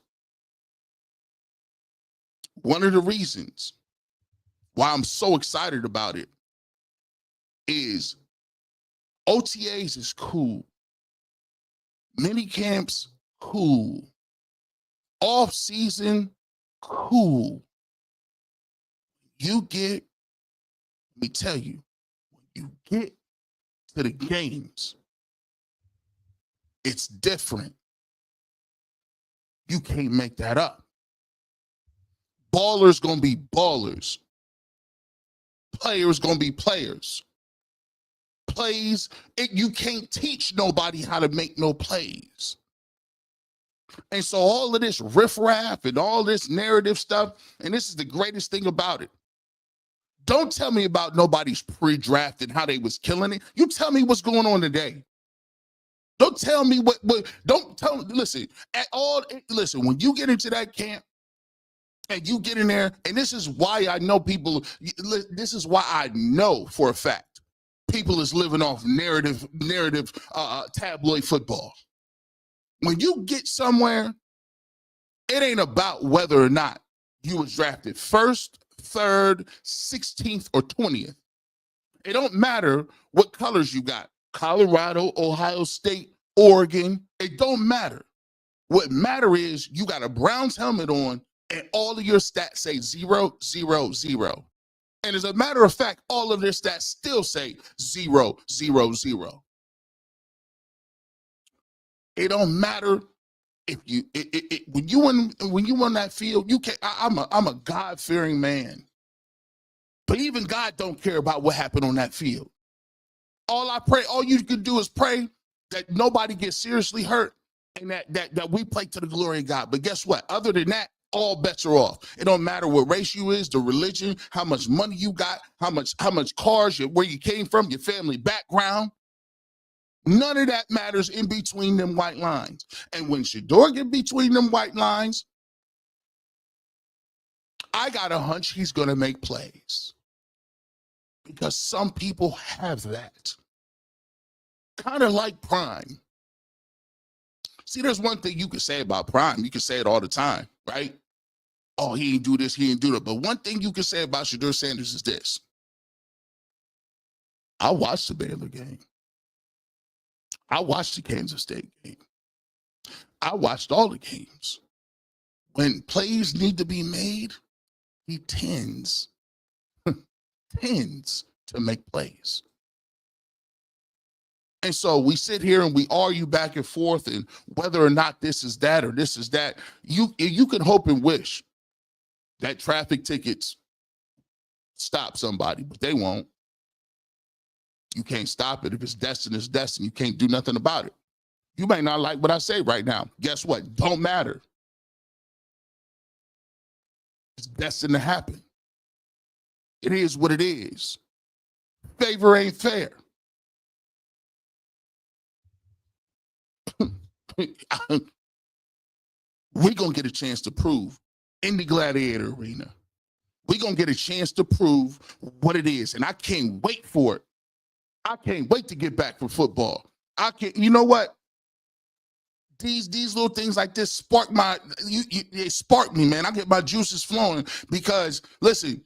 One of the reasons why I'm so excited about it is OTAs is cool. Mini camps, cool. Off season, cool. Let me tell you, when you get to the games, it's different. You can't make that up. Ballers gonna be ballers. Players gonna be players. Plays, you can't teach nobody how to make no plays. And so all of this riffraff and all this narrative stuff, and this is the greatest thing about it. Don't tell me about nobody's pre-draft and how they was killing it. You tell me what's going on today. Don't tell me listen, when you get into that camp and you get in there, and this is why I know people, this is why I know for a fact, people is living off narrative tabloid football. When you get somewhere, it ain't about whether or not you was drafted 1st, 3rd, 16th, or 20th. It don't matter what colors you got. Colorado, Ohio State, Oregon, it don't matter. What matter is you got a Browns helmet on and all of your stats say 0, 0, 0. And as a matter of fact, all of their stats still say 0, 0, 0. It don't matter if you when you on that field, you can't. I'm a God-fearing man, but even God don't care about what happened on that field. All you can do is pray that nobody gets seriously hurt and that we play to the glory of God. But guess what? Other than that, all bets are off. It don't matter what race you is, the religion, how much money you got, how much cars, where you came from, your family background. None of that matters in between them white lines. And when Shedeur get between them white lines, I got a hunch he's going to make plays. Because some people have that. Kind of like Prime. See, there's one thing you can say about Prime. You can say it all the time, right? Oh, he ain't do this, he ain't do that. But one thing you can say about Shadeur Sanders is this. I watched the Baylor game. I watched the Kansas State game. I watched all the games. When plays need to be made, he tends to make plays. And so we sit here and we argue back and forth and whether or not this is that or this is that. You can hope and wish that traffic tickets stop somebody, but they won't. You can't stop it. If it's destined, it's destined. You can't do nothing about it. You may not like what I say right now. Guess what? Don't matter. It's destined to happen. It is what it is. Favor ain't fair. We're going to get a chance to prove in the Gladiator Arena. We're going to get a chance to prove what it is. And I can't wait for it. I can't wait to get back from football. You know what? These little things like this spark they spark me, man. I get my juices flowing because listen,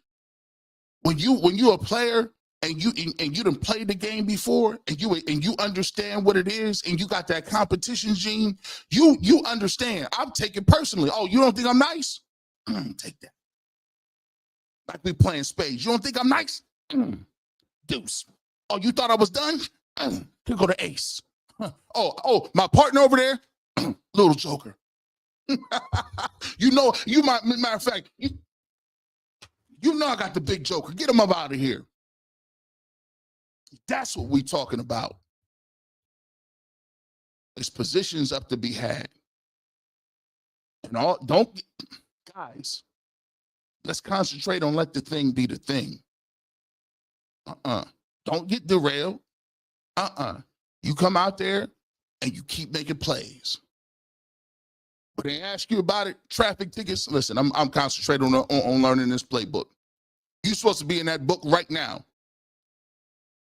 when you're a player and you done played the game before and you understand what it is and you got that competition gene, you understand. I'm taking personally. Oh, you don't think I'm nice? Take that. Like we playing spades. You don't think I'm nice? Deuce. Oh, you thought I was done? Here go the ace. Oh, my partner over there. Little joker. You know, matter of fact, you know I got the big joker. Get him up out of here. That's what we talking about. There's positions up to be had. And guys, let's concentrate on let the thing be the thing. Don't get derailed. You come out there and you keep making plays. When they ask you about it, traffic tickets, listen, I'm concentrating on learning this playbook. You're supposed to be in that book right now.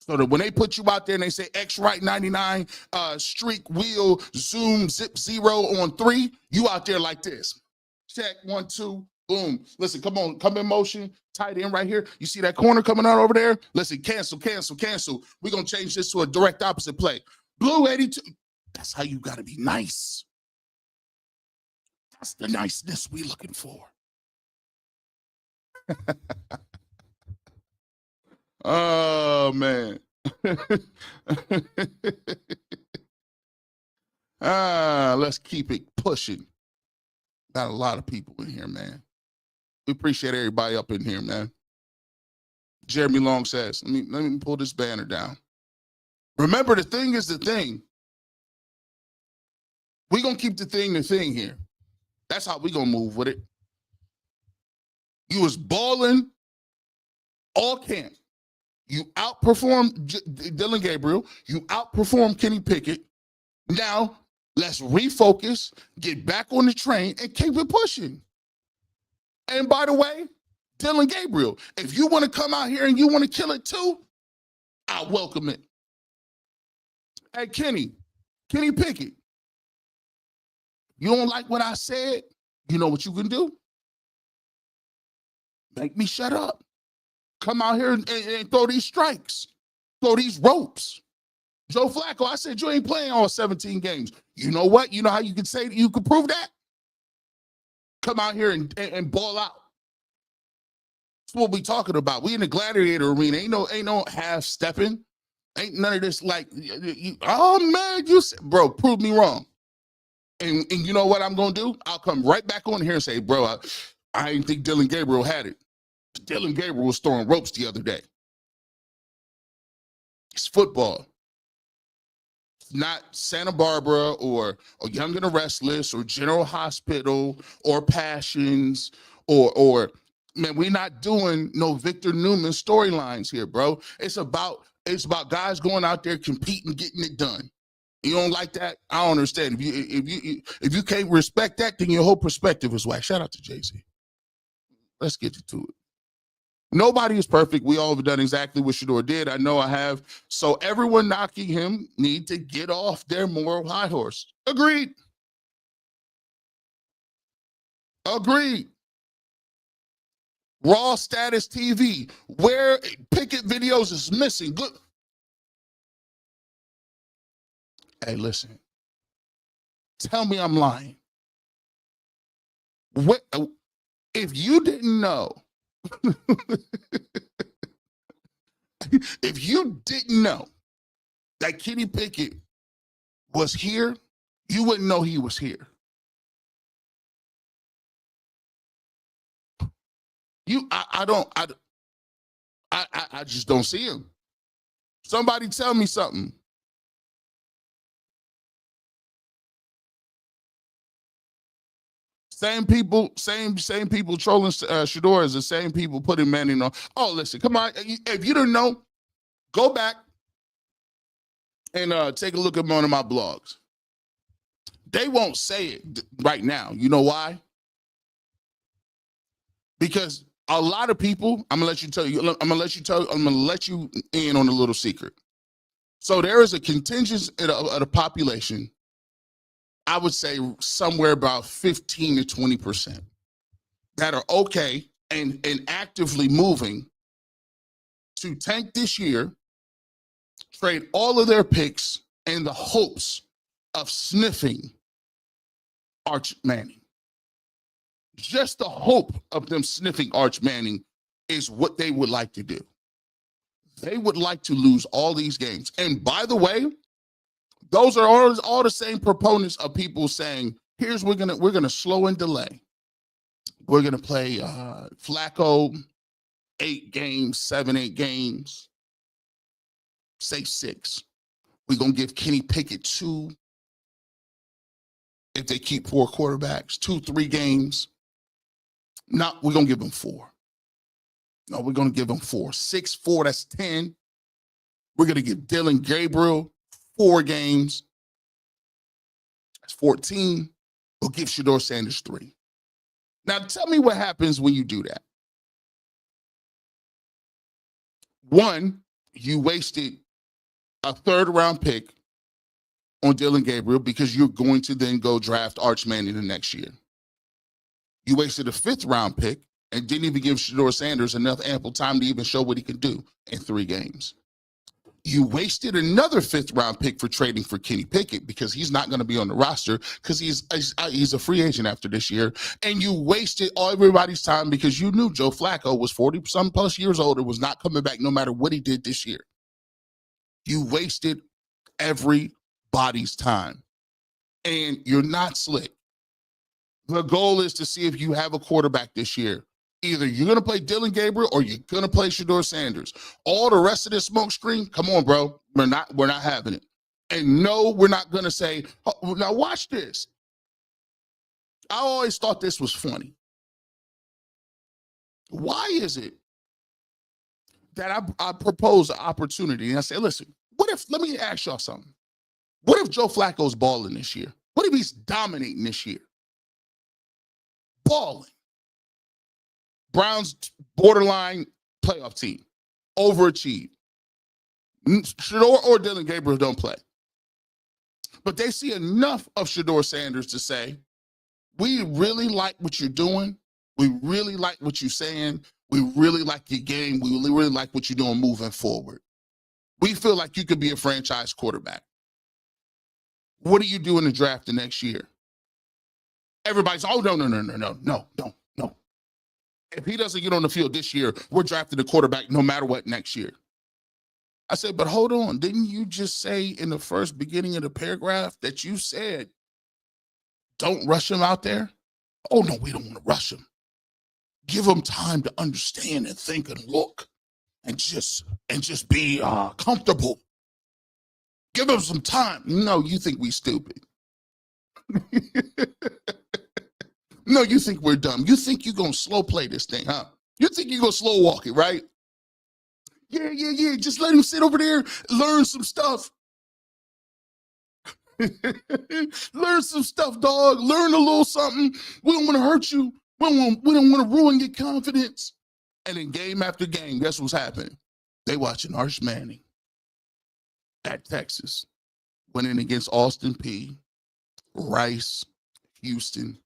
So that when they put you out there and they say X right 99, streak, wheel, zoom, zip 0 on 3, you out there like this. Check, 1, 2, boom. Listen, come on, come in motion, tight end right here. You see that corner coming out over there? Listen, cancel. We're going to change this to a direct opposite play. Blue 82. That's how you got to be nice. That's the niceness we're looking for. Oh, man. Let's keep it pushing. Got a lot of people in here, man. We appreciate everybody up in here, man. Jeremy Long says, let me pull this banner down. Remember, the thing is the thing. We're going to keep the thing here. That's how we're going to move with it. You was balling all camp. You outperformed Dillon Gabriel. You outperformed Kenny Pickett. Now, let's refocus, get back on the train, and keep it pushing. And by the way, Dillon Gabriel, if you want to come out here and you want to kill it too, I welcome it. Hey, Kenny Pickett, you don't like what I said? You know what you can do? Make me shut up. Come out here and throw these strikes, throw these ropes. Joe Flacco, I said, you ain't playing all 17 games. You know what? You know how you can say that you can prove that? Come out here and ball out. That's what we talking about. We in the gladiator arena. Ain't no half stepping. Ain't none of this like, oh man, bro, prove me wrong. And you know what I'm going to do? I'll come right back on here and say, bro, I didn't think Dillon Gabriel had it. Dillon Gabriel was throwing ropes the other day. It's football. It's not Santa Barbara or Young and the Restless or General Hospital or Passions or man, we're not doing no Victor Newman storylines here, bro. It's about guys going out there competing, getting it done. You don't like that? I don't understand. If you can't respect that, then your whole perspective is whack. Shout out to Jay-Z. Let's get to it. Nobody is perfect. We all have done exactly what Shedeur did. I know I have. So everyone knocking him need to get off their moral high horse. Agreed. Raw Status TV, where Pickett videos is missing. Good. Hey, listen. Tell me I'm lying. If you didn't know, if you didn't know that Kenny Pickett was here, you wouldn't know he was here. I just don't see him. Somebody tell me something. Same people trolling Shedeur is the same people putting Manning on. Oh, listen, come on. If you didn't know, go back and take a look at one of my blogs. They won't say it right now. You know why? Because a lot of people, I'm gonna let you in on a little secret. So there is a contingent of the population, I would say somewhere about 15 to 20% that are okay and actively moving to tank this year, trade all of their picks in the hopes of sniffing Arch Manning. Just the hope of them sniffing Arch Manning is what they would like to do. They would like to lose all these games. And by the way, Those are all the same proponents of people saying, here's we're gonna slow and delay. We're gonna play Flacco 8 games, 7, 8 games, say 6. We're gonna give Kenny Pickett 2 if they keep 4 quarterbacks, 2, 3 games. No, we're gonna give them 4. No, we're gonna give them 4. 6, 4, that's 10. We're gonna give Dylan Gabriel 4 games. That's 14. We'll give Shedeur Sanders 3. Now tell me what happens when you do that. One, you wasted a 3rd-round pick on Dylan Gabriel because you're going to then go draft Arch Manning the next year. You wasted a 5th-round pick and didn't even give Shadeur Sanders enough ample time to even show what he could do in 3 games. You wasted another 5th-round pick for trading for Kenny Pickett because he's not going to be on the roster because he's a free agent after this year. And you wasted all everybody's time because you knew Joe Flacco was 40-some plus years old and was not coming back no matter what he did this year. You wasted everybody's time. And you're not slick. The goal is to see if you have a quarterback this year. Either you're going to play Dylan Gabriel or you're going to play Shedeur Sanders. All the rest of this smoke screen, come on, bro. We're not having it. And no, we're not going to say, oh, now watch this. I always thought this was funny. Why is it that I propose an opportunity and I say, listen, let me ask y'all something. What if Joe Flacco's balling this year? What if he's dominating this year? Balling. Browns borderline playoff team. Overachieved. Shedeur or Dylan Gabriel don't play. But they see enough of Shedeur Sanders to say, we really like what you're doing. We really like what you're saying. We really like your game. We really like what you're doing moving forward. We feel like you could be a franchise quarterback. What do you do in the draft the next year? Everybody's, oh, no. If he doesn't get on the field this year, we're drafting a quarterback no matter what next year. I said, but hold on. Didn't you just say in the first beginning of the paragraph that you said, don't rush him out there? Oh, no, we don't want to rush him. Give him time to understand and think and look and just be comfortable. Give him some time. No, you think we stupid. No, you think we're dumb. You think you're going to slow play this thing, huh? You think you're going to slow walk it, right? Yeah. Just let him sit over there, learn some stuff. Learn some stuff, dog. Learn a little something. We don't want to hurt you. We don't want to ruin your confidence. And in game after game, guess what's happening? They watching Arch Manning at Texas, winning against Austin Peay, Rice, Houston.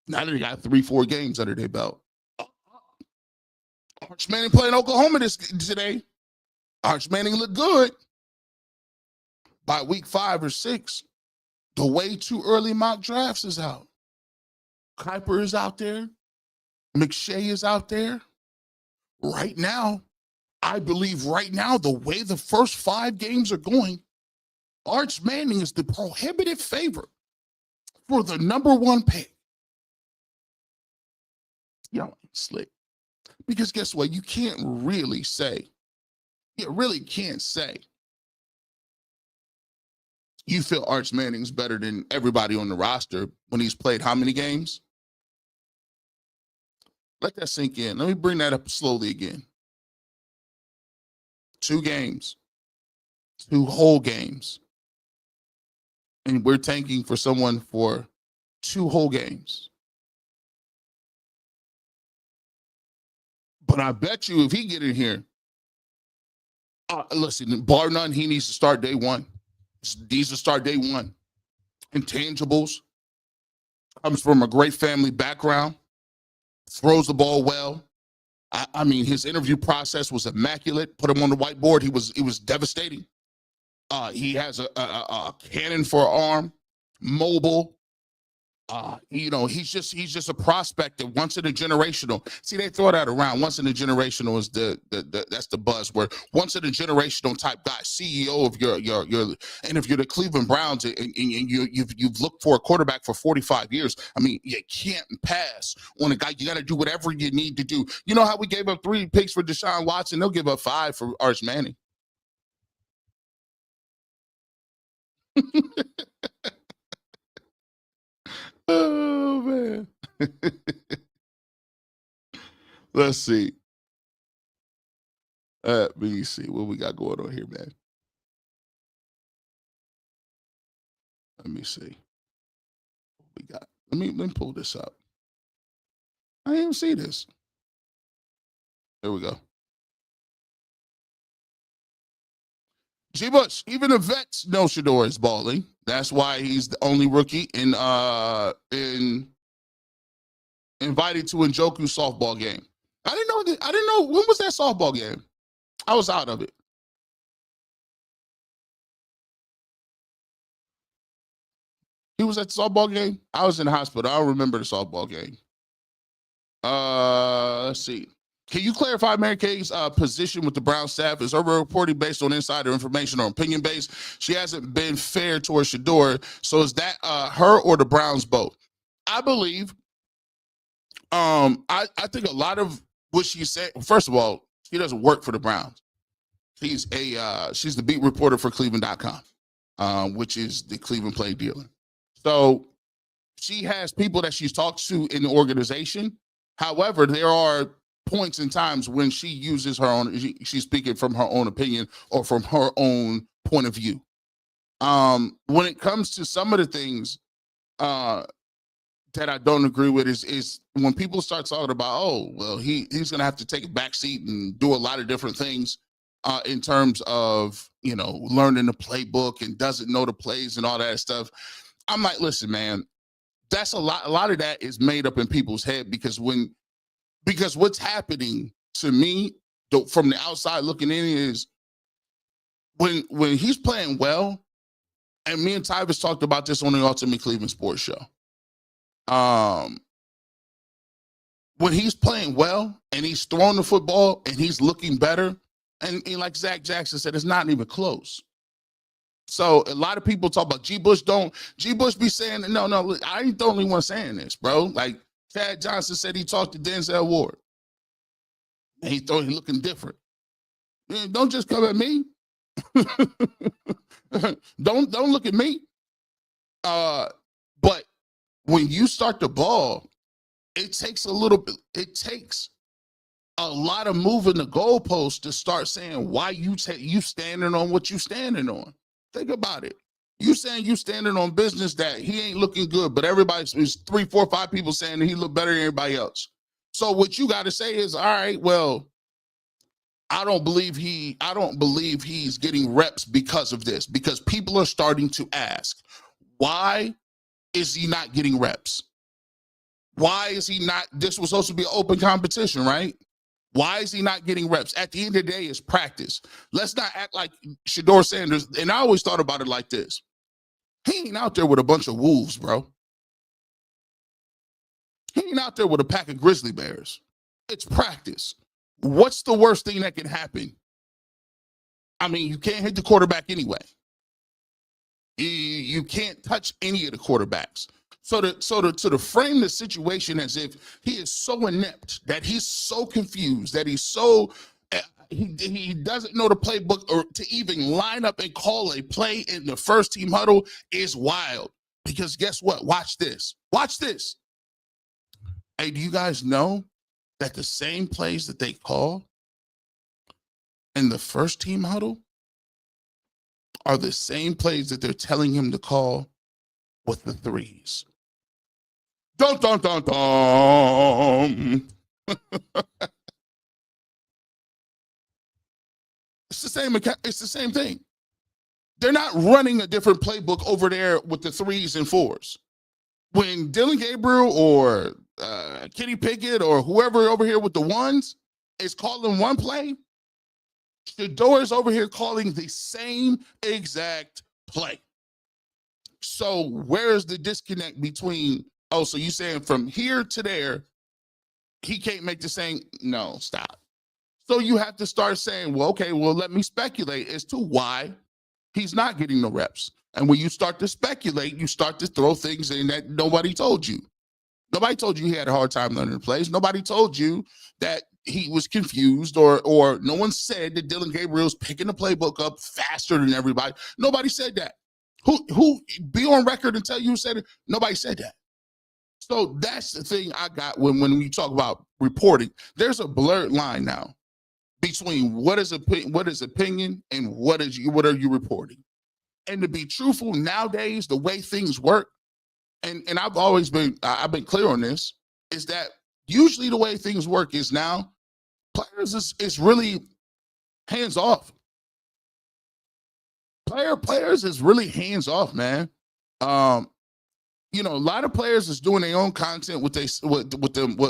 Now they got 3-4 games under their belt. Arch Manning playing Oklahoma today. Arch Manning looked good. By week 5 or 6, the way too early mock drafts is out. Kuiper is out there. McShay is out there. Right now, I believe right now, the way the first 5 games are going, Arch Manning is the prohibitive favorite for the number 1 pick. Y'all ain't slick. Because guess what? You can't really say, you really can't say you feel Arch Manning's better than everybody on the roster when he's played how many games? Let that sink in. Let me bring that up slowly again. 2 games. 2 whole games. And we're tanking for someone for 2 whole games. But I bet you if he get in here, listen, bar none, he needs to start day 1. These will start day 1. Intangibles. Comes from a great family background. Throws the ball well. I mean, his interview process was immaculate. Put him on the whiteboard. It was devastating. He has a cannon for an arm. Mobile. He's just a prospect that once in a generational. See, they throw that around. Once in a generational is that's the buzzword. Once in a generational type guy, CEO of your and if you're the Cleveland Browns and you've looked for a quarterback for 45 years, I mean, you can't pass on a guy. You got to do whatever you need to do. You know how we gave up 3 picks for Deshaun Watson? They'll give up 5 for Arch Manning. Oh man. Let's see. Let me see what we got going on here, man. Let me see. What we got. Let me pull this up. I didn't even see this. There we go. G. Bush, even the vets know Shedeur is balling. That's why he's the only rookie in invited to Njoku softball game. I didn't know when was that softball game? I was out of it. He was at the softball game. I was in the hospital. I don't remember the softball game. Let's see. Can you clarify Mary Kay's position with the Brown staff? Is her reporting based on insider information or opinion based? She hasn't been fair towards Shedeur. So is that her or the Browns both? I believe. I think a lot of what she said. First of all, she doesn't work for the Browns. She's the beat reporter for Cleveland.com, which is the Cleveland play dealer. So she has people that she's talked to in the organization. However, there are points in times when she uses her own, she's speaking from her own opinion or from her own point of view. When it comes to some of the things that I don't agree with is when people start talking about, oh, well, he's going to have to take a back seat and do a lot of different things in terms of, learning the playbook and doesn't know the plays and all that stuff. I'm like, listen, man, that's a lot of that is made up in people's head because what's happening to me from the outside looking in is when he's playing well, and me and Tyvis talked about this on the Ultimate Cleveland Sports Show. When he's playing well and he's throwing the football and he's looking better, and like Zach Jackson said, it's not even close. So a lot of people talk about G. Bush be saying, no, I ain't the only one saying this, bro. Like Chad Johnson said he talked to Denzel Ward. And he thought he looking different. Don't just come at me. Don't look at me. But when you start the ball, it takes a lot of moving the goalposts to start saying why you standing on what you standing on. Think about it. You saying you standing on business that he ain't looking good, but everybody's 3, 4, 5 people saying that he look better than everybody else. So what you got to say is, all right, well, I don't believe he's getting reps because of this, because people are starting to ask, why is he not getting reps? Why is he not? This was supposed to be an open competition, right? Why is he not getting reps? At the end of the day, it's practice. Let's not act like Shadeur Sanders. And I always thought about it like this. He ain't out there with a bunch of wolves, bro. He ain't out there with a pack of grizzly bears. It's practice. What's the worst thing that can happen? I mean, you can't hit the quarterback anyway. You can't touch any of the quarterbacks. So to frame the situation as if he is so inept, that he's so confused, that he's so he doesn't know the playbook, or to even line up and call a play in the first team huddle is wild. Because guess what? Watch this. Watch this. Hey, do you guys know that the same plays that they call in the first team huddle are the same plays that they're telling him to call with the threes? Dun, dun, dun, dun. It's the same thing. They're not running a different playbook over there with the 3s and 4s. When Dylan Gabriel or Kenny Pickett or whoever over here with the 1s is calling one play, Shedeur is over here calling the same exact play. So where is the disconnect between Oh, so you saying from here to there, he can't make the same? No, stop. So you have to start saying, well, okay, well, let me speculate as to why he's not getting the reps. And when you start to speculate, you start to throw things in that nobody told you. Nobody told you he had a hard time learning the plays. Nobody told you that he was confused, or no one said that Dylan Gabriel's picking the playbook up faster than everybody. Nobody said that. Who be on record and tell you who said it? Nobody said that. So that's the thing I got when we talk about reporting. There's a blurred line now between what is opinion and what are you reporting. And to be truthful, nowadays the way things work, and I've been clear on this, is that usually the way things work is now players is really hands off. Players is really hands off, man. A lot of players is doing their own content with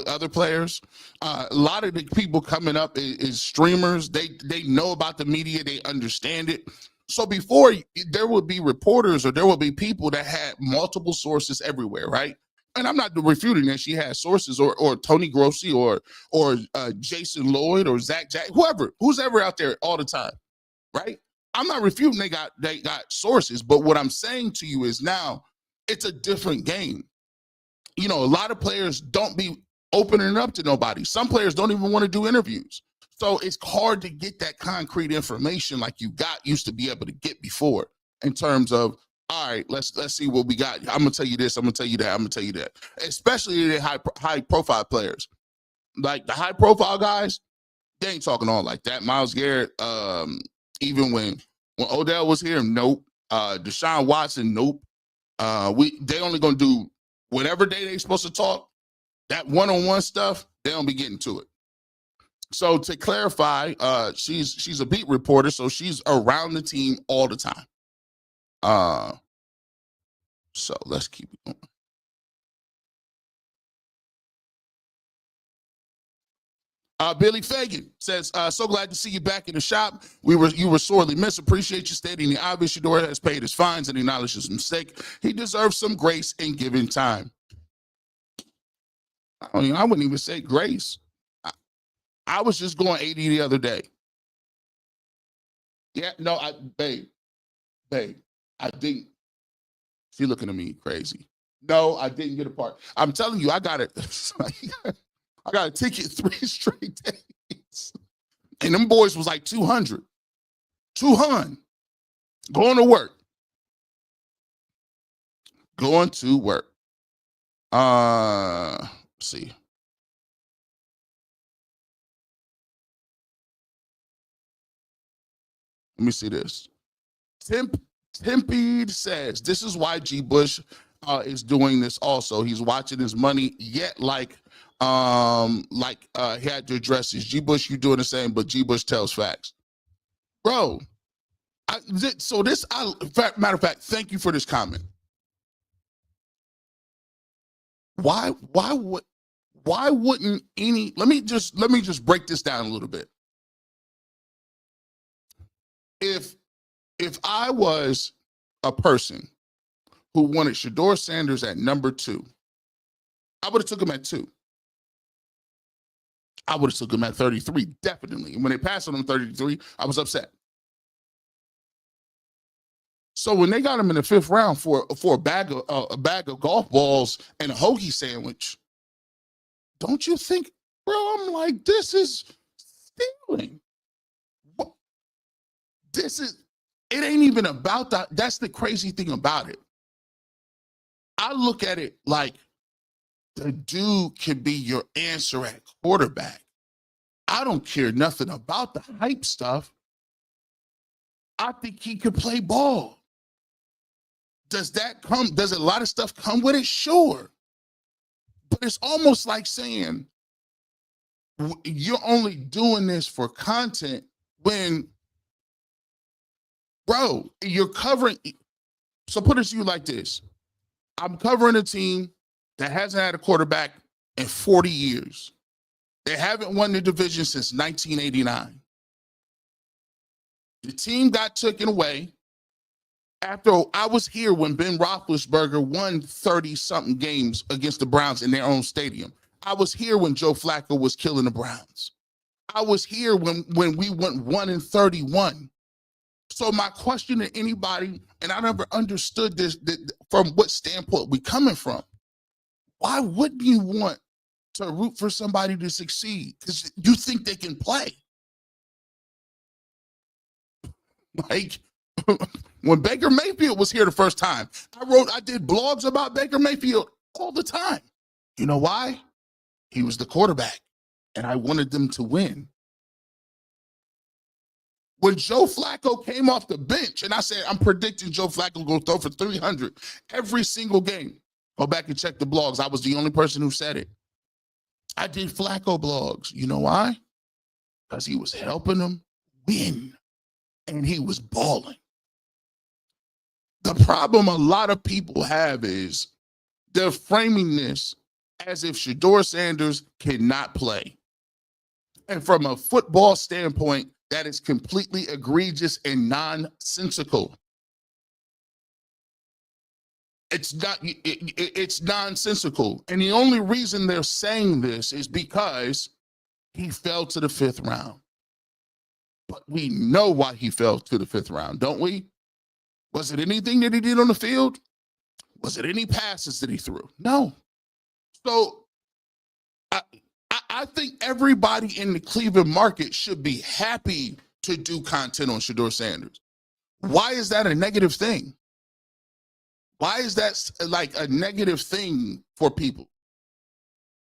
other players. A lot of the people coming up is streamers. They know about the media. They understand it. So before, there would be reporters or there would be people that had multiple sources everywhere, right? And I'm not refuting that she has sources, or Tony Grossi or Jason Lloyd or Zach Jack, who's ever out there all the time, right? I'm not refuting they got sources, but what I'm saying to you is now it's a different game. A lot of players don't be opening up to nobody. Some players don't even want to do interviews. So it's hard to get that concrete information like you used to be able to get before, in terms of, all right, let's see what we got. I'm gonna tell you this, I'm gonna tell you that, I'm gonna tell you that. Especially the high profile players. Like the high profile guys, they ain't talking all like that. Myles Garrett, even when Odell was here, nope. Deshaun Watson, nope. They only gonna do whatever day they supposed to talk. That one-on-one stuff, they don't be getting to it. So to clarify, she's a beat reporter, so she's around the team all the time. So let's keep it going. Billy Fagan says, so glad to see you back in the shop. You were sorely missed. Appreciate you stating the obvious. Shedeur has paid his fines and acknowledged his mistake. He deserves some grace and given time. I wouldn't even say grace. I was just going 80 the other day. Yeah, no, babe, I didn't. She looking at me crazy. No, I didn't get a part. I'm telling you, I got it. I got a ticket 3 straight days. And them boys was like 200. 200. Going to work. Going to work. Let's see. Let me see this. Tempe says, this is why G. Bush is doing this also. He's watching his money, yet he had to address this. G. Bush, you doing the same, but G. Bush tells facts. Bro, matter of fact, thank you for this comment. Why wouldn't any, let me just break this down a little bit. If I was a person who wanted Shadeur Sanders at number 2, I would have took him at 2. I would have took him at 33, definitely. And when they passed on him 33, I was upset. So when they got him in the 5th round for a bag of golf balls and a hoagie sandwich, don't you think, bro? I'm like, this is stealing. It ain't even about that. That's the crazy thing about it. I look at it like the dude can be your answer at quarterback. I don't care nothing about the hype stuff. I think he could play ball. Does a lot of stuff come with it? Sure. But it's almost like saying you're only doing this for content when, bro, you're covering. So put it to you like this. I'm covering a team that hasn't had a quarterback in 40 years. They haven't won the division since 1989. The team got taken away. After I was here when Ben Roethlisberger won 30-something games against the Browns in their own stadium. I was here when Joe Flacco was killing the Browns. I was here when we went 1-31. So my question to anybody, and I never understood this, from what standpoint we coming from. Why wouldn't you want to root for somebody to succeed? Because you think they can play. Like, when Baker Mayfield was here the first time, I did blogs about Baker Mayfield all the time. You know why? He was the quarterback, and I wanted them to win. When Joe Flacco came off the bench, and I said, I'm predicting Joe Flacco going to throw for 300 every single game. Go back and check the blogs. I was the only person who said it. I did Flacco blogs. You know why? Because he was helping them win, and he was balling. The problem a lot of people have is they're framing this as if Shadeur Sanders cannot play. And from a football standpoint, that is completely egregious and nonsensical. It's nonsensical. And the only reason they're saying this is because he fell to the 5th round. But we know why he fell to the 5th round, don't we? Was it anything that he did on the field? Was it any passes that he threw? No. So I think everybody in the Cleveland market should be happy to do content on Shedeur Sanders. Why is that a negative thing? Why is that like a negative thing for people?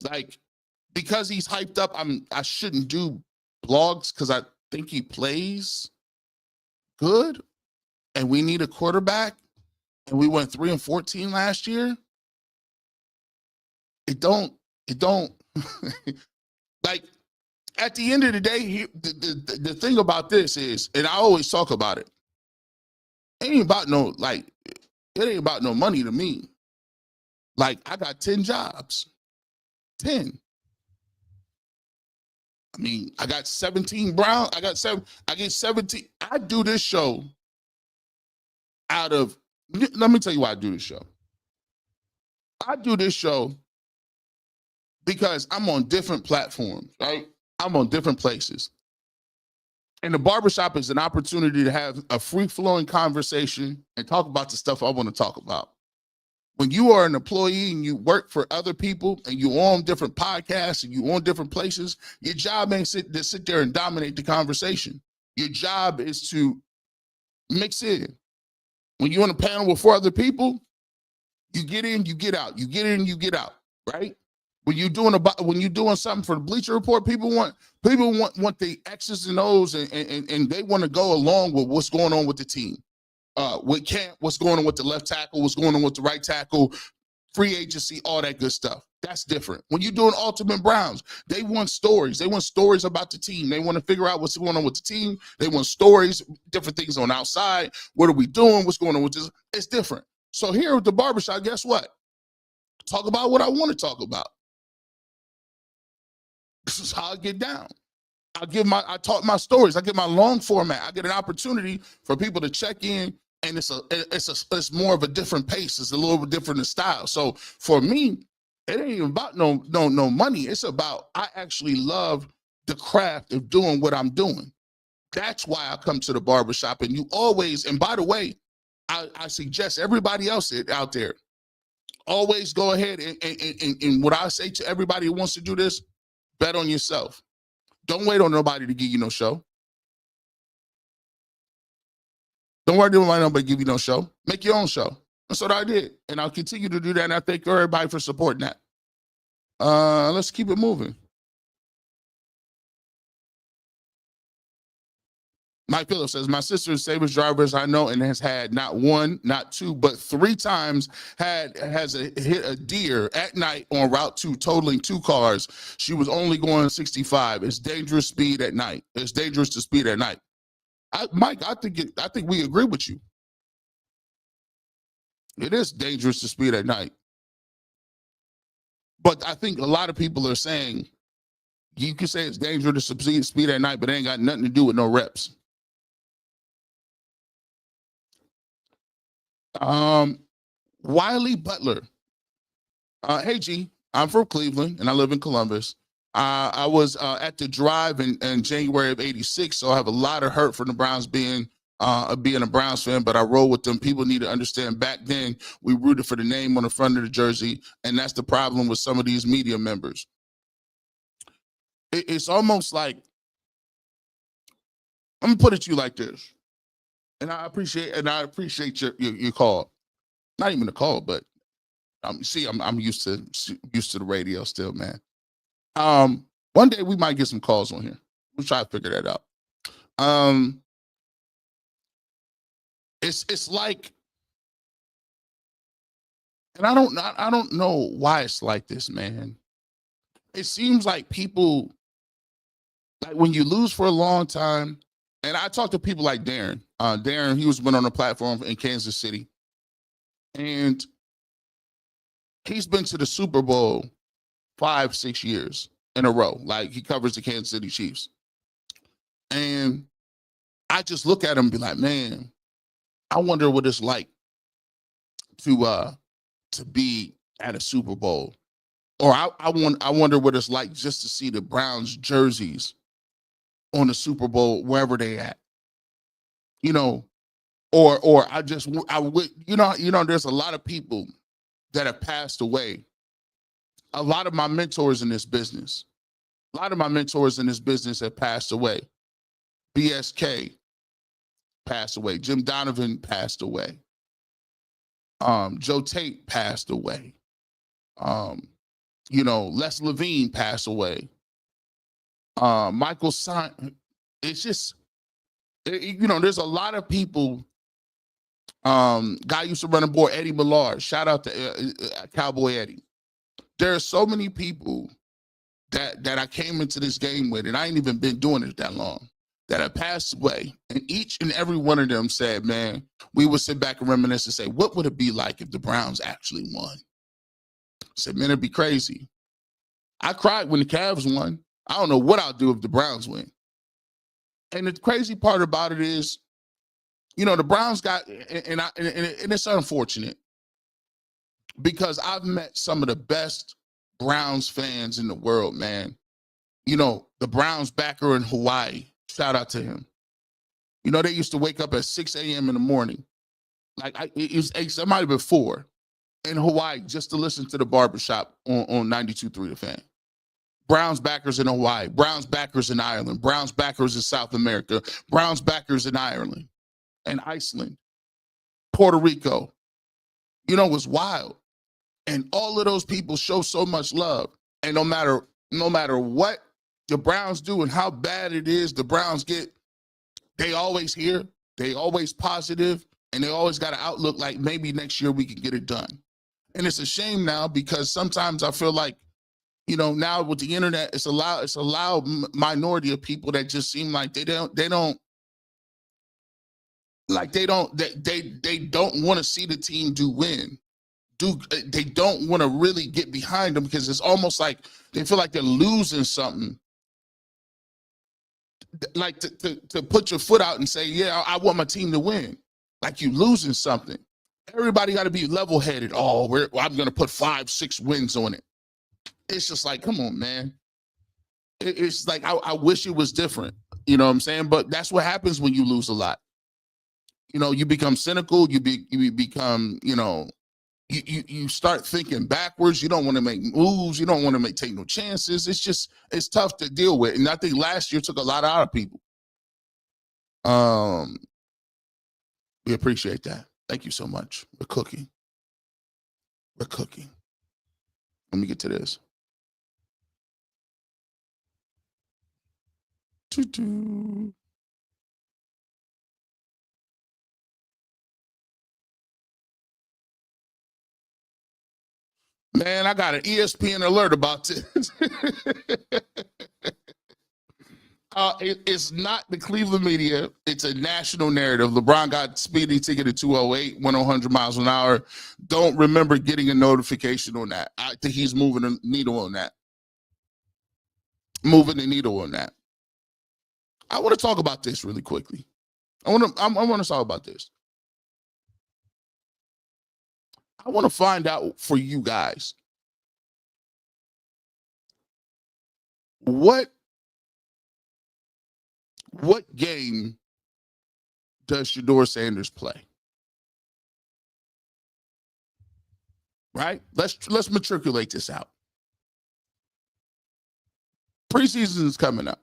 Like, because he's hyped up, I shouldn't do blogs because I think he plays good and we need a quarterback and we went 3-14 last year. It don't like, at the end of the day, the thing about this is, and I always talk about it, it ain't about no money to me. Like, I got 10 jobs. 10. I mean, I got 17 Brown. I get 17. I do this show let me tell you why I do this show. I do this show because I'm on different platforms, right? I'm on different places. And the barbershop is an opportunity to have a free-flowing conversation and talk about the stuff I want to talk about. When you are an employee and you work for other people and you on different podcasts and you on different places, your job ain't sit there and dominate the conversation. Your job is to mix in. When you're on a panel with 4 other people, you get in, you get out. You get in, you get out, right? When you're doing something for the Bleacher Report, people want the X's and O's and they want to go along with what's going on with the team. With camp, what's going on with the left tackle, what's going on with the right tackle, free agency, all that good stuff. That's different. When you're doing Ultimate Browns, they want stories. They want stories about the team. They want to figure out what's going on with the team. They want stories, different things on outside. What are we doing? What's going on with this? It's different. So here at the barbershop, guess what? Talk about what I want to talk about. This is how I get down. I talk my stories. I get my long format. I get an opportunity for people to check in, and it's more of a different pace. It's a little bit different in style. So for me, it ain't even about no money. It's about, I actually love the craft of doing what I'm doing. That's why I come to the barbershop. And you always, and by the way, I suggest everybody else out there, always go ahead and what I say to everybody who wants to do this, bet on yourself. Don't wait on nobody to give you no show. Don't worry about nobody give you no show. Make your own show. That's what I did. And I'll continue to do that. And I thank everybody for supporting that. Let's keep it moving. Mike Phillips says, my sister is safest drivers I know and has had not 1, not 2, but 3 times hit a deer at night on Route 2, totaling 2 cars. She was only going 65. It's dangerous speed at night. It's dangerous to speed at night. Mike, I think we agree with you. It is dangerous to speed at night. But I think a lot of people are saying, you can say it's dangerous to speed at night, but it ain't got nothing to do with no reps. Wiley Butler. Hey G, I'm from Cleveland and I live in Columbus. I was at the drive in January of '86, so I have a lot of hurt from the Browns being a Browns fan, but I roll with them. People need to understand back then we rooted for the name on the front of the jersey, and that's the problem with some of these media members. It's almost like, I'm gonna put it to you like this, and I appreciate your call. Not even a call, but see, I'm used to the radio still, man. One day we might get some calls on here. We'll try to figure that out. It's like, and I don't know why it's like this, man. It seems like people, like when you lose for a long time, and I talk to people like Darren. Darren, he was been on a platform in Kansas City, and he's been to the Super Bowl 5-6 years in a row. Like, he covers the Kansas City Chiefs. And I just look at him and be like, man, I wonder what it's like to be at a Super Bowl. Or I wonder what it's like just to see the Browns jerseys on the Super Bowl wherever they at. You know, or I would, there's a lot of people that have passed away. A lot of my mentors in this business have passed away. BSK passed away. Jim Donovan passed away. Joe Tate passed away. Les Levine passed away. Michael Simon. It's just, there's a lot of people. Guy used to run a board, Eddie Millard. Shout out to Cowboy Eddie. There are so many people that I came into this game with, and I ain't even been doing it that long, that have passed away. And each and every one of them said, man, we would sit back and reminisce and say, what would it be like if the Browns actually won? I said, man, it'd be crazy. I cried when the Cavs won. I don't know what I'll do if the Browns win. And the crazy part about it is, the Browns got, and it's unfortunate because I've met some of the best Browns fans in the world, man. The Browns backer in Hawaii, shout out to him. They used to wake up at 6 a.m. in the morning. Like, it might have been 4 in Hawaii just to listen to the barbershop on 92.3 The Fan. Browns backers in Hawaii, Browns backers in Ireland, Browns backers in South America, Browns backers in Ireland and Iceland, Puerto Rico. It's wild. And all of those people show so much love. And no matter what the Browns do and how bad it is the Browns get, they always here, they always positive, and they always got an outlook like maybe next year we can get it done. And it's a shame now because sometimes I feel like, now with the internet, it's a loud minority of people that just seem like they don't want to see the team they don't want to really get behind them because it's almost like they feel like they're losing something. Like to put your foot out and say, yeah, I want my team to win. Like you losing something. Everybody got to be level-headed. Oh, I'm going to put 5-6 wins on it. It's just like, come on, man. It's like, I wish it was different. You know what I'm saying? But that's what happens when you lose a lot. You become cynical. You become, you start thinking backwards. You don't want to make moves. You don't want to take no chances. It's tough to deal with. And I think last year took a lot out of people. We appreciate that. Thank you so much. We're cooking. Let me get to this. Man, I got an ESPN alert about this. It's not the Cleveland media. It's a national narrative. LeBron got speeding ticket at 208, went 100 miles an hour. Don't remember getting a notification on that. I think he's moving the needle on that. I want to talk about this really quickly. I want to talk about this. I want to find out for you guys what game does Shedeur Sanders play? Right? Let's matriculate this out. Preseason is coming up.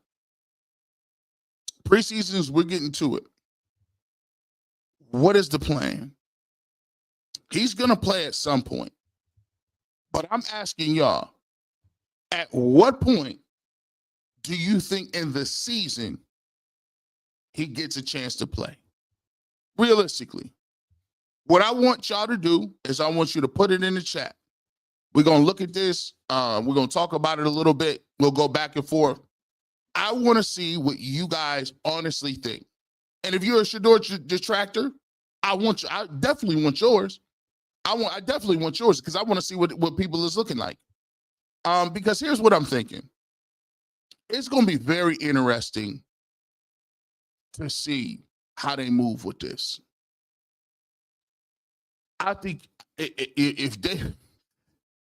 Preseasons, we're getting to it. What is the plan? He's going to play at some point. But I'm asking y'all, at what point do you think in the season he gets a chance to play? Realistically. What I want y'all to do is I want you to put it in the chat. We're going to look at this. We're going to talk about it a little bit. We'll go back and forth. I want to see what you guys honestly think. And if you're a Shedeur detractor, I definitely want yours. I definitely want yours because I want to see what people is looking like. Because here's what I'm thinking. It's going to be very interesting to see how they move with this. I think if they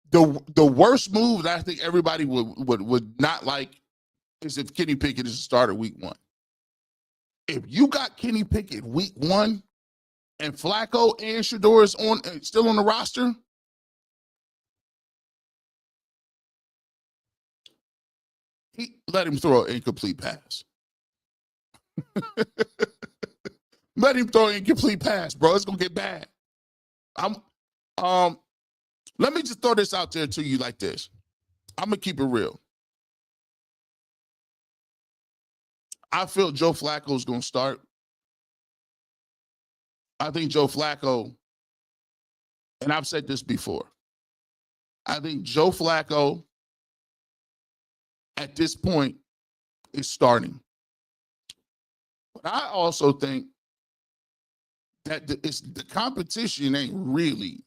the worst move that I think everybody would not like is if Kenny Pickett is a starter week 1. If you got Kenny Pickett week 1 and Flacco and Shedeur is still on the roster, let him throw an incomplete pass. Let him throw an incomplete pass, bro. It's gonna get bad. Let me just throw this out there to you like this. I'm gonna keep it real. I feel Joe Flacco's gonna start. I think Joe Flacco, and I've said this before, I think Joe Flacco at this point is starting. But I also think that the competition ain't really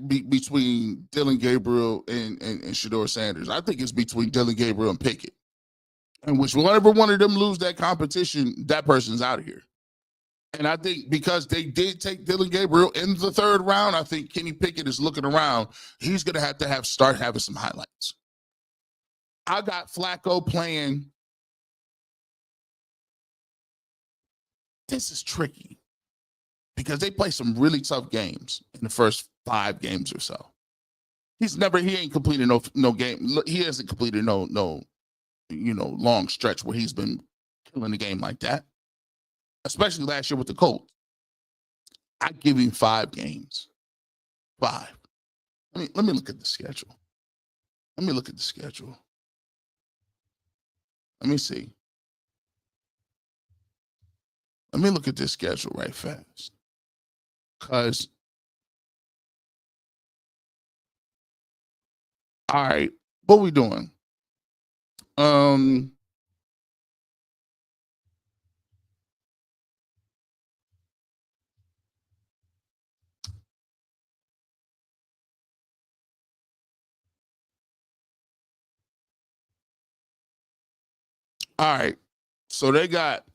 between Dillon Gabriel and Shadeur Sanders. I think it's between Dillon Gabriel and Pickett. And whenever one of them lose that competition, that person's out of here. And I think because they did take Dillon Gabriel in the 3rd round, I think Kenny Pickett is looking around. He's going to have start having some highlights. I got Flacco playing. This is tricky because they play some really tough games in the first 5 games or so. He ain't completed no game. He hasn't completed no long stretch where he's been killing the game like that, especially last year with the Colts. I give him 5 games. 5. Let me look at the schedule. Let me see. Let me look at this schedule right fast. Because, all right, what we doing? All right, so they got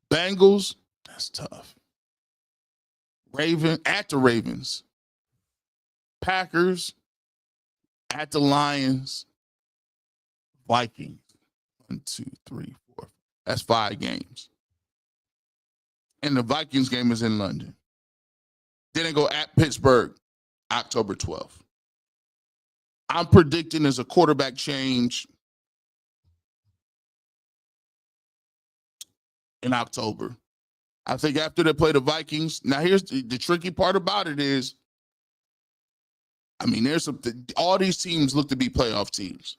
Bengals. That's tough. At the Ravens. Packers. At the Lions. Vikings. 1, 2, 3, 4. That's 5 games. And the Vikings game is in London. Then they go at Pittsburgh, October 12th. I'm predicting there's a quarterback change in October. I think after they play the Vikings. Now, here's the tricky part about it is, all these teams look to be playoff teams.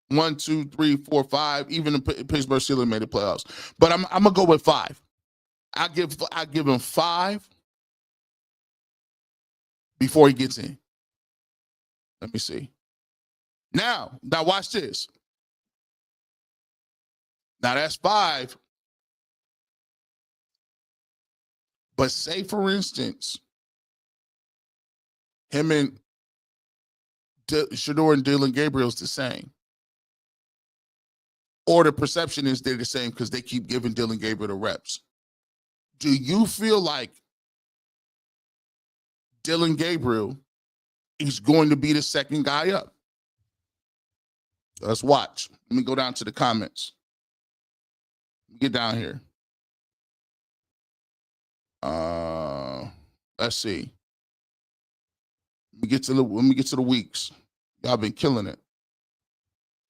1, 2, 3, 4, 5. Even the Pittsburgh Steelers made the playoffs. But I'm gonna go with 5. I give him 5 before he gets in. Let me see. Now watch this. Now that's 5. But say, for instance, him and Shedeur and Dillon Gabriel's the same. Or the perception is they're the same because they keep giving Dillon Gabriel the reps. Do you feel like Dylan Gabriel is going to be the second guy up. Let's watch. Let me go down to the comments. Get down here. Let's see. Let me get to the weeks. Y'all been killing it.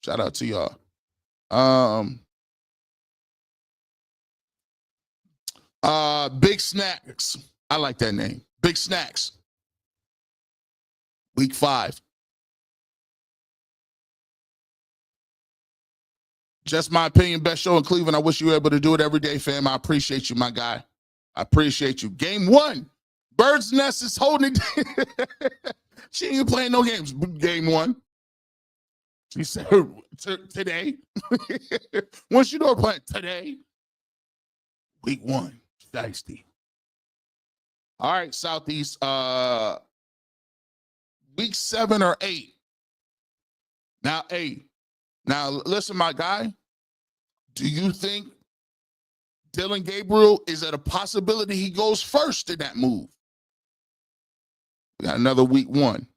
Shout out to y'all. Big Snacks. I like that name. Big Snacks. Week 5. Just my opinion, best show in Cleveland. I wish you were able to do it every day, fam. I appreciate you, my guy. I appreciate you. Game 1. Bird's Nest is holding it. She ain't playing no games. Game 1. She said today. Once you know her playing today. Week 1. Dicey. All right, Southeast. Week 7 or 8. Now, 8. Now, listen, my guy. Do you think Dylan Gabriel is at a possibility he goes first in that move? We got another week 1.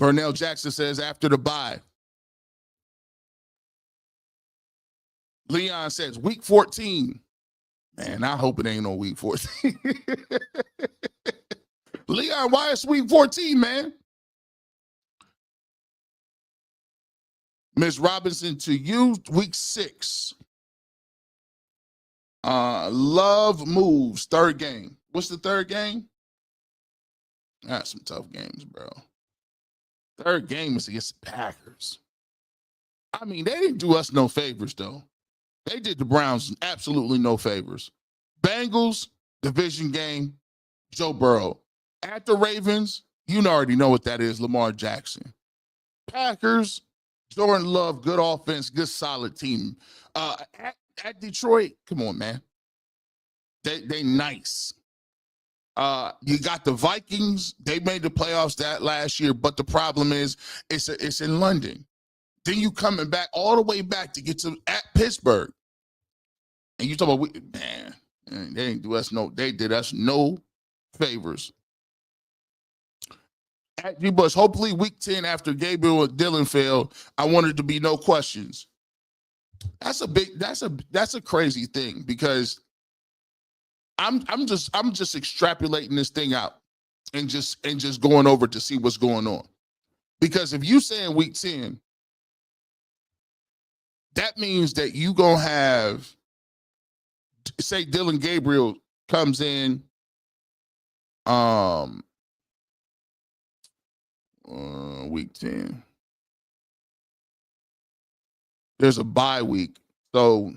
Vernell Jackson says after the bye. Leon says week 14. Man, I hope it ain't no week 14. Leon, why is week 14, man? Miss Robinson, to you, week 6. Love moves, 3rd game. What's the 3rd game? That's some tough games, bro. 3rd game is against the Packers. I mean, they didn't do us no favors, though. They did the Browns absolutely no favors. Bengals, division game, Joe Burrow. At the Ravens, you already know what that is, Lamar Jackson. Packers, Jordan Love, good offense, good solid team. At Detroit, come on, man. They nice. You got the Vikings. They made the playoffs that last year, but the problem is it's in London. Then you coming back all the way back to get to at Pittsburgh. And you talk about, man, they did us no favors. At G. Bush, hopefully week 10 after Gabriel and Dylan failed, I wanted to be no questions. That's a crazy thing because I'm just extrapolating this thing out and just going over to see what's going on. Because if you say in week 10, that means that you gonna have, say Dylan Gabriel comes in week 10. There's a bye week. So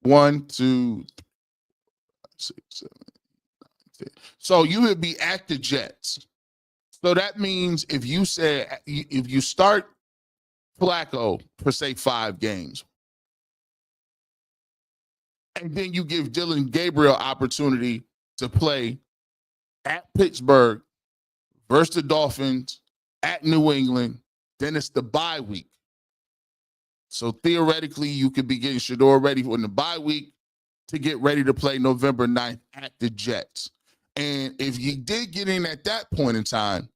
1, 2, 3, 6, 7, 8, 9, 10. So you would be at the Jets. So that means if you start Flacco for say 5 games, and then you give Dylan Gabriel opportunity to play at Pittsburgh versus the Dolphins, at New England, then it's the bye week. So theoretically, you could be getting Shedeur ready for the bye week to get ready to play November 9th at the Jets. And if you did get in at that point in time,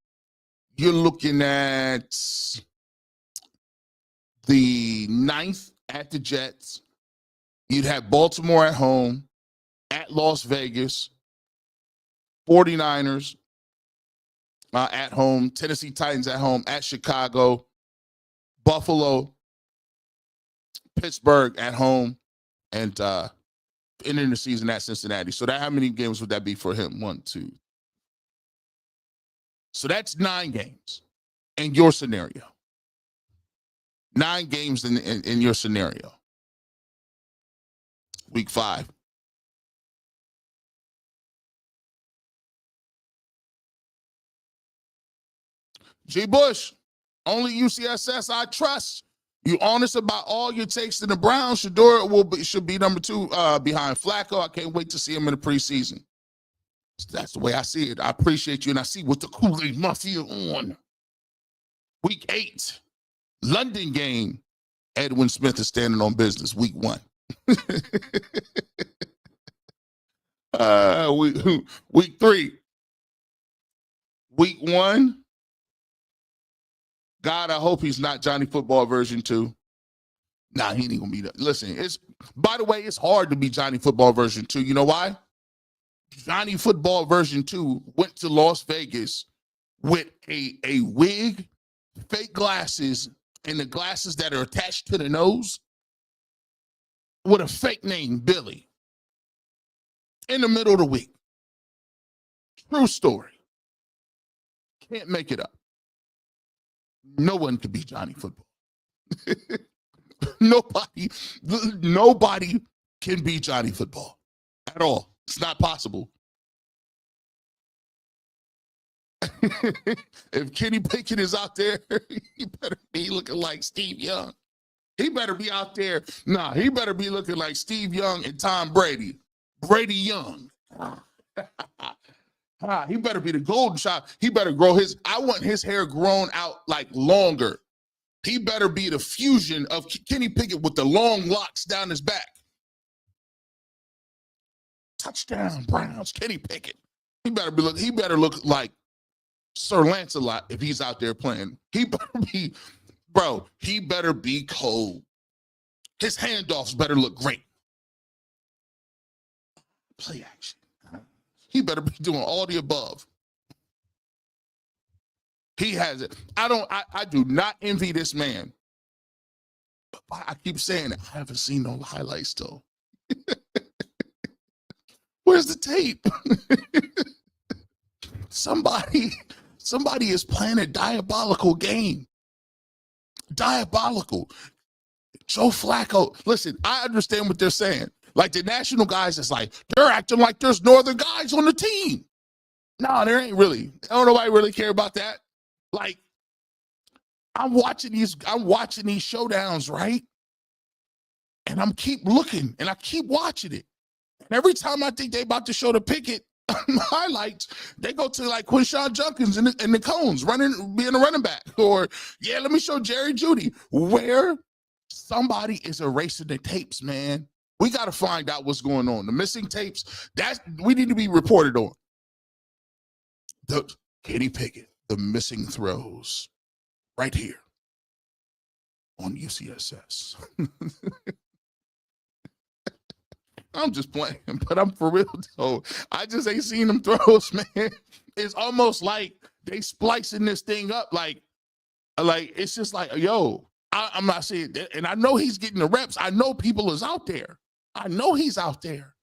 you're looking at the 9th at the Jets. You'd have Baltimore at home, at Las Vegas, 49ers at home, Tennessee Titans at home, at Chicago, Buffalo, Pittsburgh at home, and ending the season at Cincinnati. So how many games would that be for him? 1, 2. So that's 9 games in your scenario. 9 games in your scenario. Week 5. G. Bush, only UCSS I trust. You honest about all your takes in the Browns. Shedeur should be number 2 behind Flacco. I can't wait to see him in the preseason. That's the way I see it. I appreciate you, and I see what the Kool-Aid Mafia on. Week 8, London game. Edwin Smith is standing on business. Week 1. Week 3, Week 1, God, I hope he's not Johnny Football version 2. Nah, he ain't gonna be that. Listen, by the way, it's hard to be Johnny Football version 2. You know why? Johnny Football version 2 went to Las Vegas with a wig, fake glasses, and the glasses that are attached to the nose with a fake name, Billy, in the middle of the week. True story. Can't make it up. No one could be Johnny Football. Nobody can be Johnny Football at all. It's not possible. If Kenny Pickett is out there, he better be looking like Steve Young. He better be out there. Nah, he better be looking like Steve Young and Tom Brady. Brady Young. He better be the golden child. He better grow I want his hair grown out like longer. He better be the fusion of Kenny Pickett with the long locks down his back. Touchdown, Browns, Kenny Pickett. He better look like Sir Lancelot if he's out there playing. He better be cold. His handoffs better look great. Play action. He better be doing all the above. He has it. I do not envy this man. But I keep saying it. I haven't seen no highlights though. Where's the tape? Somebody is playing a diabolical game. Diabolical. Joe Flacco. Listen, I understand what they're saying. Like the national guys, it's like, they're acting like there's no other guys on the team. No, there ain't really. Don't nobody really care about that. Like, I'm watching these showdowns, right? And I'm keep looking and I keep watching it. And every time I think they about to show the Pickett highlights, they go to like Quinshon Judkins and the Cones being a running back. Or, yeah, let me show Jerry Jeudy. Where somebody is erasing the tapes, man. We got to find out what's going on. The missing tapes, we need to be reported on. The Kenny Pickett, the missing throws, right here on UCSS. I'm just playing, but I'm for real though. I just ain't seen them throws, man. It's almost like they splicing this thing up, like it's just like, yo, I'm not saying that, and I know he's getting the reps. I know people is out there. I know he's out there.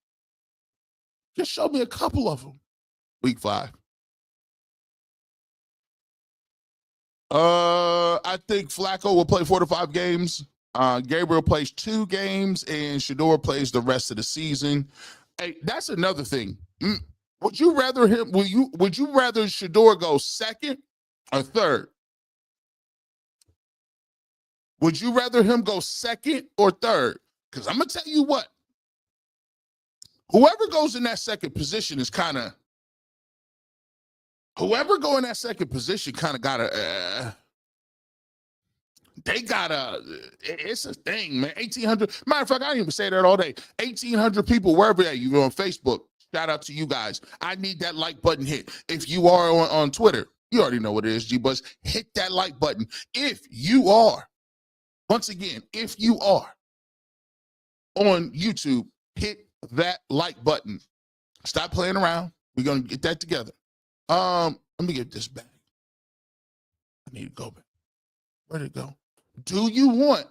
Just show me a couple of them. Week 5. I think Flacco will play 4 to 5 games. Gabriel plays 2 games, and Shedeur plays the rest of the season. Hey, that's another thing. Would you rather Shedeur go second or third? Would you rather him go second or third? Because I'm gonna tell you what. Whoever goes in that second position is kind of. Whoever go in that second position kind of gotta. They gotta. It's a thing, man. 1,800. Matter of fact, I didn't even say that all day. 1,800 people wherever you go on Facebook. Shout out to you guys. I need that like button hit. If you are on Twitter, you already know what it is, G-Buzz. Hit that like button. If you are, once again, if you are on YouTube, hit that like button. Stop playing around. We're gonna get that together. Let me get this back. I need to go back. Where'd it go? Do you want,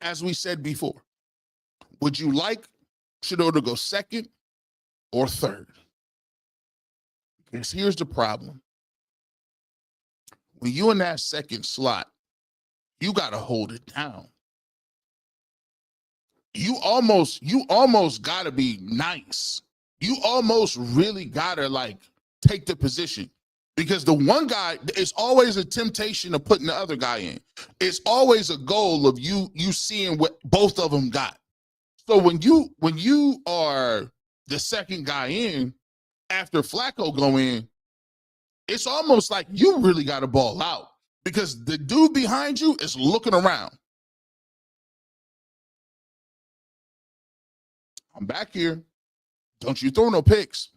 as we said before, would you like Shedeur to go second or third? Because here's the problem. When you in that second slot, you got to hold it down. You almost got to be nice. You almost really got to like take the position. Because the one guy, it's always a temptation of putting the other guy in. It's always a goal of you seeing what both of them got. So when you are the second guy in, after Flacco go in, it's almost like you really got to ball out because the dude behind you is looking around. I'm back here. Don't you throw no picks.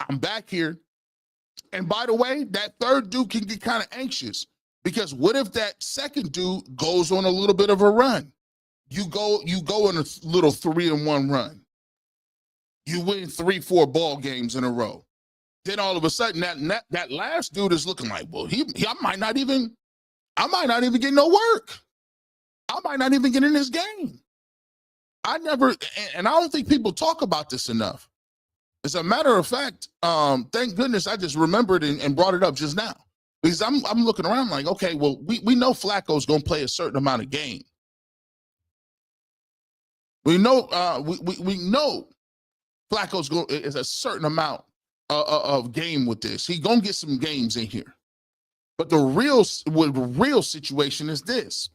I'm back here. And by the way, that third dude can get kind of anxious because what if that second dude goes on a little bit of a run? You go on a little 3-1 run. You win 3-4 ball games in a row. Then all of a sudden that last dude is looking like, well, I might not even get no work. I might not even get in this game. And I don't think people talk about this enough. As a matter of fact, thank goodness I just remembered and brought it up just now. Because I'm looking around like, okay, well, we know Flacco's gonna play a certain amount of game. We know we know Flacco's is a certain amount of game with this. He gonna get some games in here. But the real situation is this.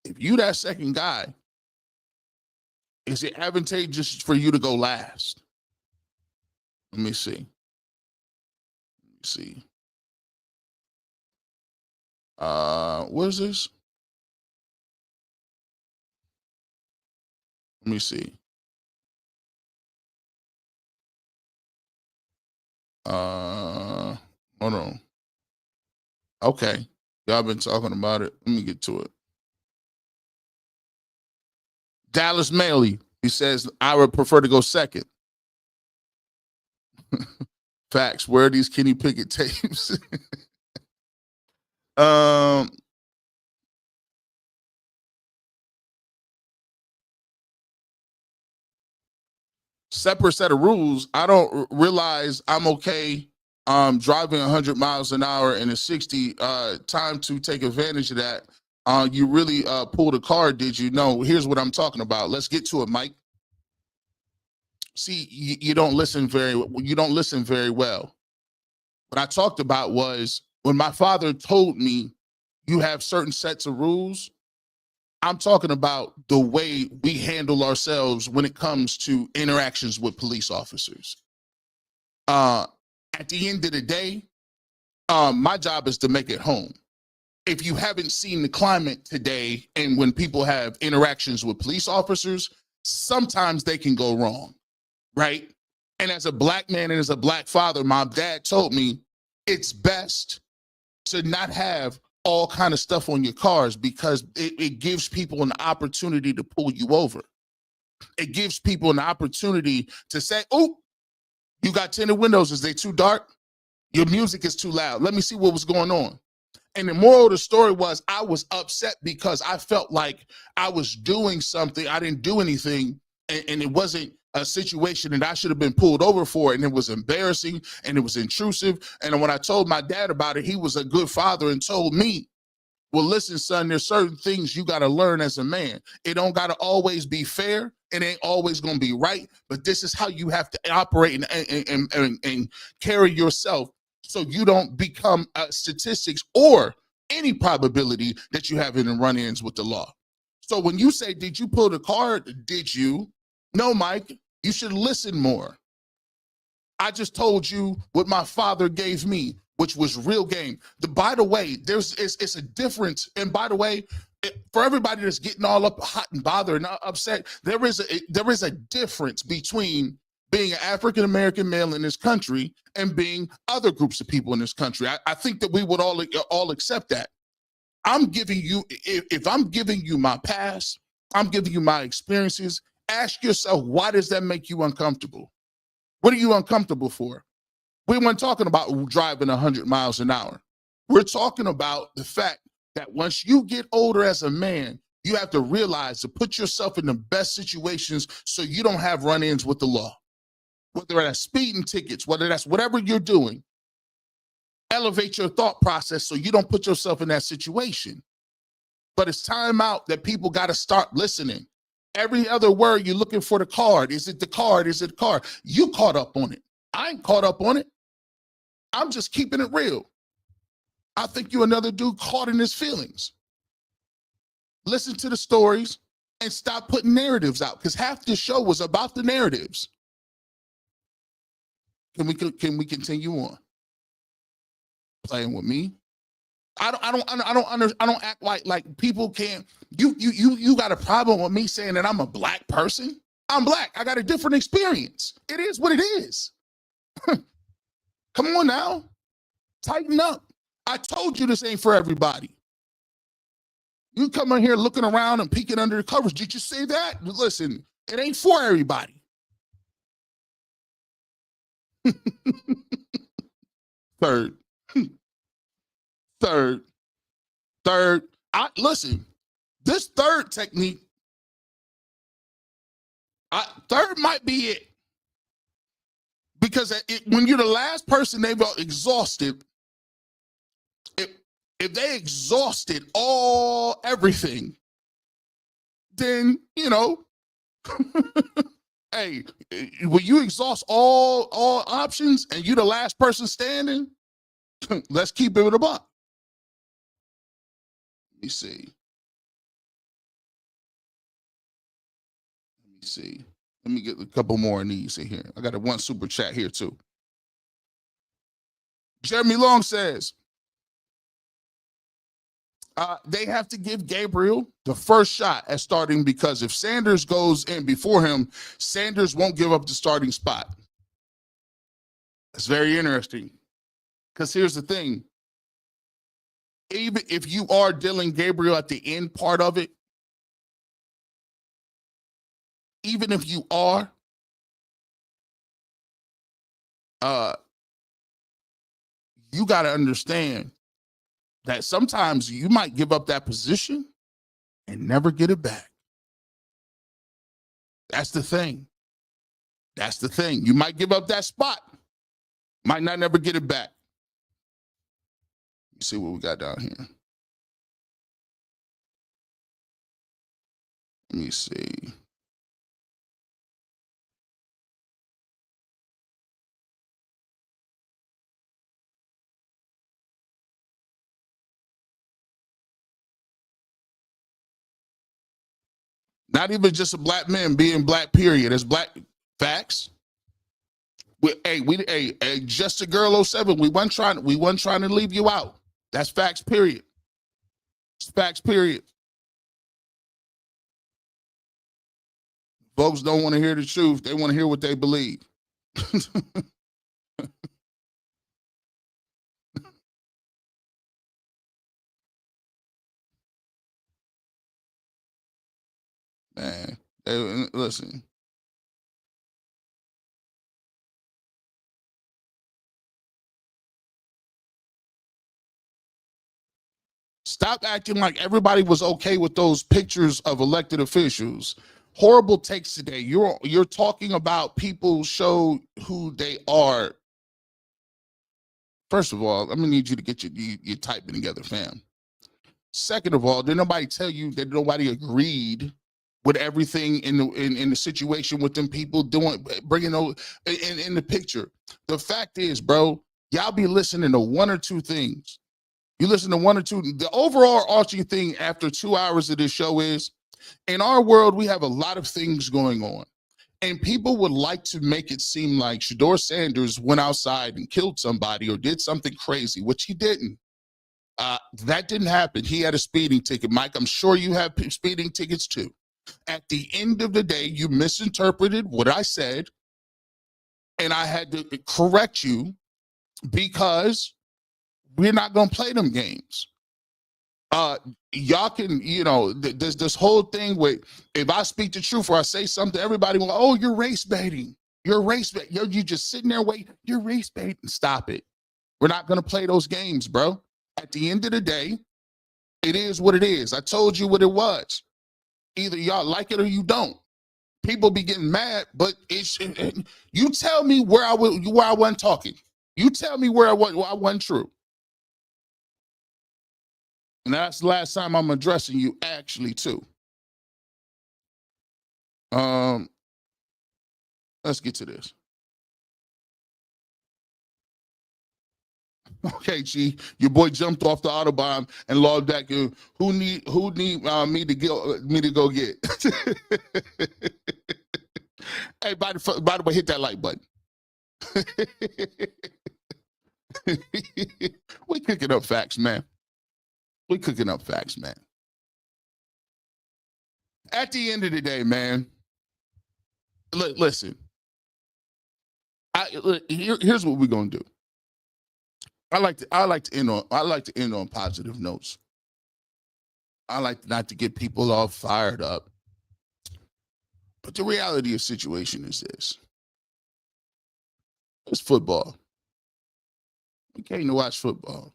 If you that second guy, is it advantageous for you to go last? Let me see. What is this? Let me see. Hold on. Okay. Y'all been talking about it. Let me get to it. Dallas Maley, he says, I would prefer to go second. Facts. Where are these Kenny Pickett tapes? Separate set of rules. I don't realize I'm okay driving 100 miles an hour in a 60. Time to take advantage of that. You really pulled a card, did you? No, here's what I'm talking about. Let's get to it, Mike. See, you don't listen very well. What I talked about was when my father told me you have certain sets of rules, I'm talking about the way we handle ourselves when it comes to interactions with police officers. At the end of the day, my job is to make it home. If you haven't seen the climate today and when people have interactions with police officers, sometimes they can go wrong, right? And as a black man and as a black father, my dad told me it's best to not have all kind of stuff on your cars because it gives people an opportunity to pull you over. It gives people an opportunity to say, oh, you got tinted windows. Is they too dark? Your music is too loud. Let me see what was going on. And the moral of the story was I was upset because I felt like I was doing something. I didn't do anything, and it wasn't a situation that I should have been pulled over for, and it was embarrassing, and it was intrusive. And when I told my dad about it, he was a good father and told me, well, listen, son, there's certain things you got to learn as a man. It don't got to always be fair. It ain't always going to be right, but this is how you have to operate and carry yourself so you don't become statistics or any probability that you have in run-ins with the law. So when you say, did you pull the card? Did you? No, Mike, you should listen more. I just told you what my father gave me, which was real game. By the way, it's a difference. And by the way, for everybody that's getting all up hot and bothered and upset, there is a difference between being an African-American male in this country and being other groups of people in this country. I think that we would all accept that. I'm giving you, if I'm giving you my past, I'm giving you my experiences. Ask yourself, why does that make you uncomfortable? What are you uncomfortable for? We weren't talking about driving 100 miles an hour. We're talking about the fact that once you get older as a man, you have to realize to put yourself in the best situations so you don't have run-ins with the law. Whether that's speeding tickets, whether that's whatever you're doing, elevate your thought process so you don't put yourself in that situation. But it's time out that people got to start listening. Every other word you're looking for the card. Is it the card? Is it the card? You caught up on it. I ain't caught up on it. I'm just keeping it real. I think you're another dude caught in his feelings. Listen to the stories and stop putting narratives out because half this show was about the narratives. Can we continue on? Playing with me? I don't act like people can't. You got a problem with me saying that I'm a black person? I'm black. I got a different experience. It is what it is. Come on now. Tighten up. I told you this ain't for everybody. You come in here looking around and peeking under the covers. Did you say that? Listen, it ain't for everybody. Third. Listen, this third technique, third might be it. Because when you're the last person they've exhausted, if they exhausted everything, then, hey, when you exhaust all options and you're the last person standing, let's keep it with a buck. Let me see. Let me get a couple more of these in here. I got one super chat here too. Jeremy Long says, they have to give Gabriel the first shot at starting because if Sanders goes in before him, Sanders won't give up the starting spot. That's very interesting. Because here's the thing. Even if you are dealing Gabriel at the end part of it, even if you are, you got to understand that sometimes you might give up that position and never get it back. That's the thing. You might give up that spot, might not never get it back. Let's see what we got down here. Let me see. Not even just a black man being black, period. It's black facts. Just a girl 07. We wasn't trying to leave you out. That's facts, period. It's facts, period. Folks don't want to hear the truth. They want to hear what they believe. Man, listen. Stop acting like everybody was okay with those pictures of elected officials. Horrible takes today. You're talking about people show who they are. First of all, I'm gonna need you to get your typing together, fam. Second of all, did nobody tell you that nobody agreed with everything in the situation with them people bringing those in the picture? The fact is, bro, y'all be listening to one or two things. You listen to one or two. The overall arching thing after 2 hours of this show is, in our world, we have a lot of things going on. And people would like to make it seem like Shadeur Sanders went outside and killed somebody or did something crazy, which he didn't. That didn't happen. He had a speeding ticket. Mike, I'm sure you have speeding tickets too. At the end of the day, you misinterpreted what I said, and I had to correct you because we're not going to play them games. Y'all can, there's this whole thing where if I speak the truth or I say something, everybody will, oh, you're race baiting. You're race baiting. You're just sitting there waiting. You're race baiting. Stop it. We're not going to play those games, bro. At the end of the day, it is what it is. I told you what it was. Either y'all like it or you don't. People be getting mad, but you tell me where I wasn't talking. You tell me where I wasn't true. And that's the last time I'm addressing you, actually, too. Let's get to this. Okay, G, your boy jumped off the Autobahn and logged back in. Who need me to go get? Hey, by the way, hit that like button. We cooking up facts, man. At the end of the day, man, Listen, here's what we're gonna do. I like to end on positive notes. I like not to get people all fired up. But the reality of the situation is this. It's football. We came to watch football.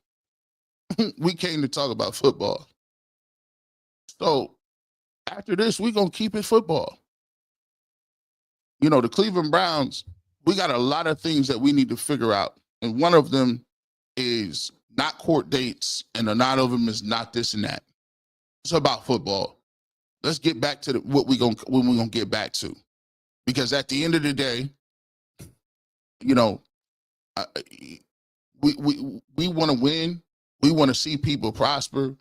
We came to talk about football. So after this, we're going to keep it football. You know, the Cleveland Browns, we got a lot of things that we need to figure out. And one of them is not court dates, and another of them is not this and that. It's about football. Let's get back to what we're gonna get back to. Because at the end of the day, you know, we want to win. We want to see people prosper,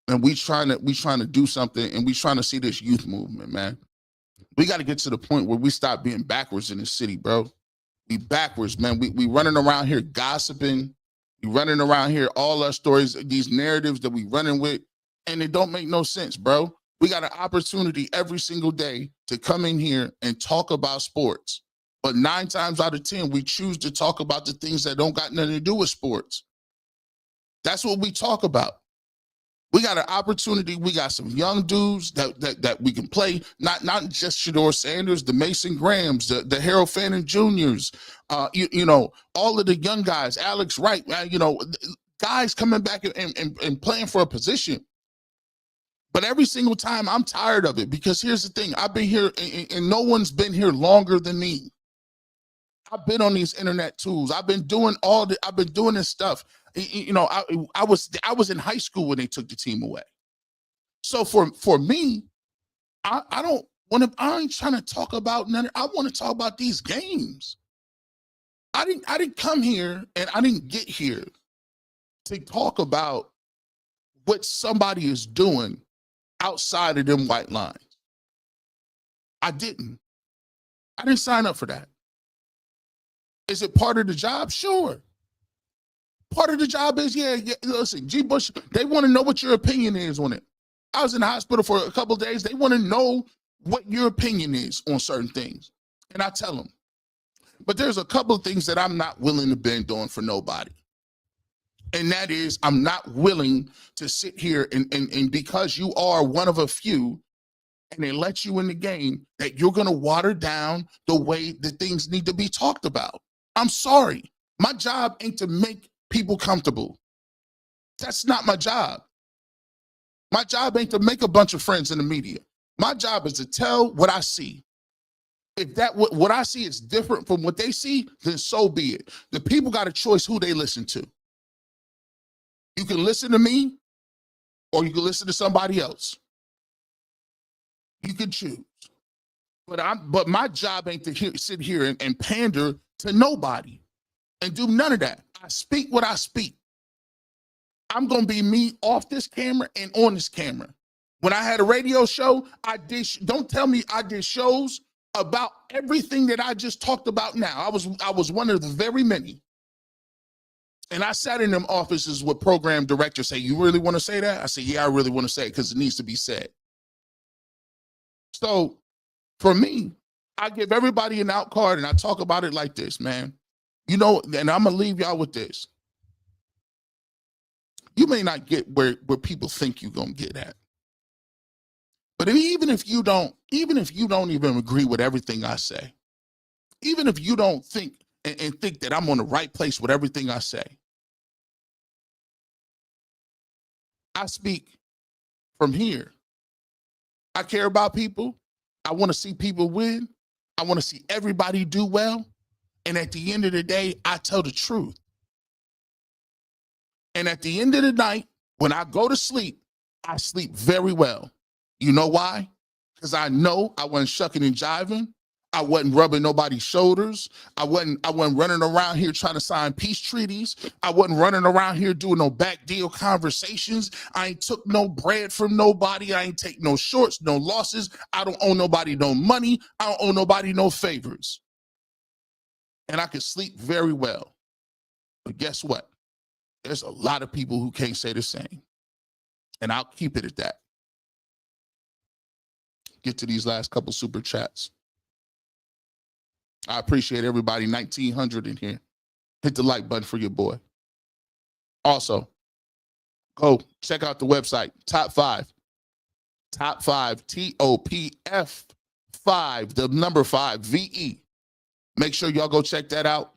and we trying to do something, and we trying to see this youth movement, man. We got to get to the point where we stop being backwards in the city, bro. We backwards, man. We running around here gossiping. We running around here, all our stories, these narratives that we running with, and it don't make no sense, bro. We got an opportunity every single day to come in here and talk about sports. But 9 times out of 10, we choose to talk about the things that don't got nothing to do with sports. That's what we talk about. We got an opportunity. We got some young dudes that we can play. Not just Shedeur Sanders, the Mason Grahams, the Harold Fannin Juniors, you know, all of the young guys, Alex Wright, you know, guys coming back and playing for a position. But every single time I'm tired of it, because here's the thing. I've been here and no one's been here longer than me. I've been on these internet tools. I've been doing this stuff. You know, I was in high school when they took the team away. So for me, I ain't trying to talk about none. I want to talk about these games. I didn't come here, and I didn't get here to talk about what somebody is doing outside of them white lines. I didn't sign up for that. Is it part of the job? Sure. Part of the job is, yeah, listen, G. Bush, they want to know what your opinion is on it. I was in the hospital for a couple of days. They want to know what your opinion is on certain things. And I tell them. But there's a couple of things that I'm not willing to bend on for nobody. And that is, I'm not willing to sit here and because you are one of a few and they let you in the game, that you're going to water down the way that things need to be talked about. I'm sorry. My job ain't to make people comfortable. That's not my job. My job ain't to make a bunch of friends in the media. My job is to tell what I see. If what I see is different from what they see, then so be it. The people got a choice who they listen to. You can listen to me, or you can listen to somebody else. You can choose. But my job ain't to sit here and pander to nobody and do none of that. I speak what I speak. I'm going to be me off this camera and on this camera. When I had a radio show, don't tell me I did shows about everything that I just talked about now. I was one of the very many. And I sat in them offices with program directors say, you really want to say that? I said, yeah, I really want to say it because it needs to be said. So for me, I give everybody an out card and I talk about it like this, man. You know, and I'm going to leave y'all with this. You may not get where people think you're going to get at. But even if you don't even agree with everything I say, even if you don't think and think that I'm on the right place with everything I say, I speak from here. I care about people. I want to see people win. I want to see everybody do well. And at the end of the day, I tell the truth. And at the end of the night, when I go to sleep, I sleep very well. You know why? Because I know I wasn't shucking and jiving. I wasn't rubbing nobody's shoulders. I wasn't running around here trying to sign peace treaties. I wasn't running around here doing no back deal conversations. I ain't took no bread from nobody. I ain't take no shorts, no losses. I don't owe nobody no money. I don't owe nobody no favors. And I can sleep very well. But guess what? There's a lot of people who can't say the same. And I'll keep it at that. Get to these last couple super chats. I appreciate everybody. 1,900 in here. Hit the like button for your boy. Also, go check out the website, Top 5, TOPF 5, the number 5, VE. Make sure y'all go check that out.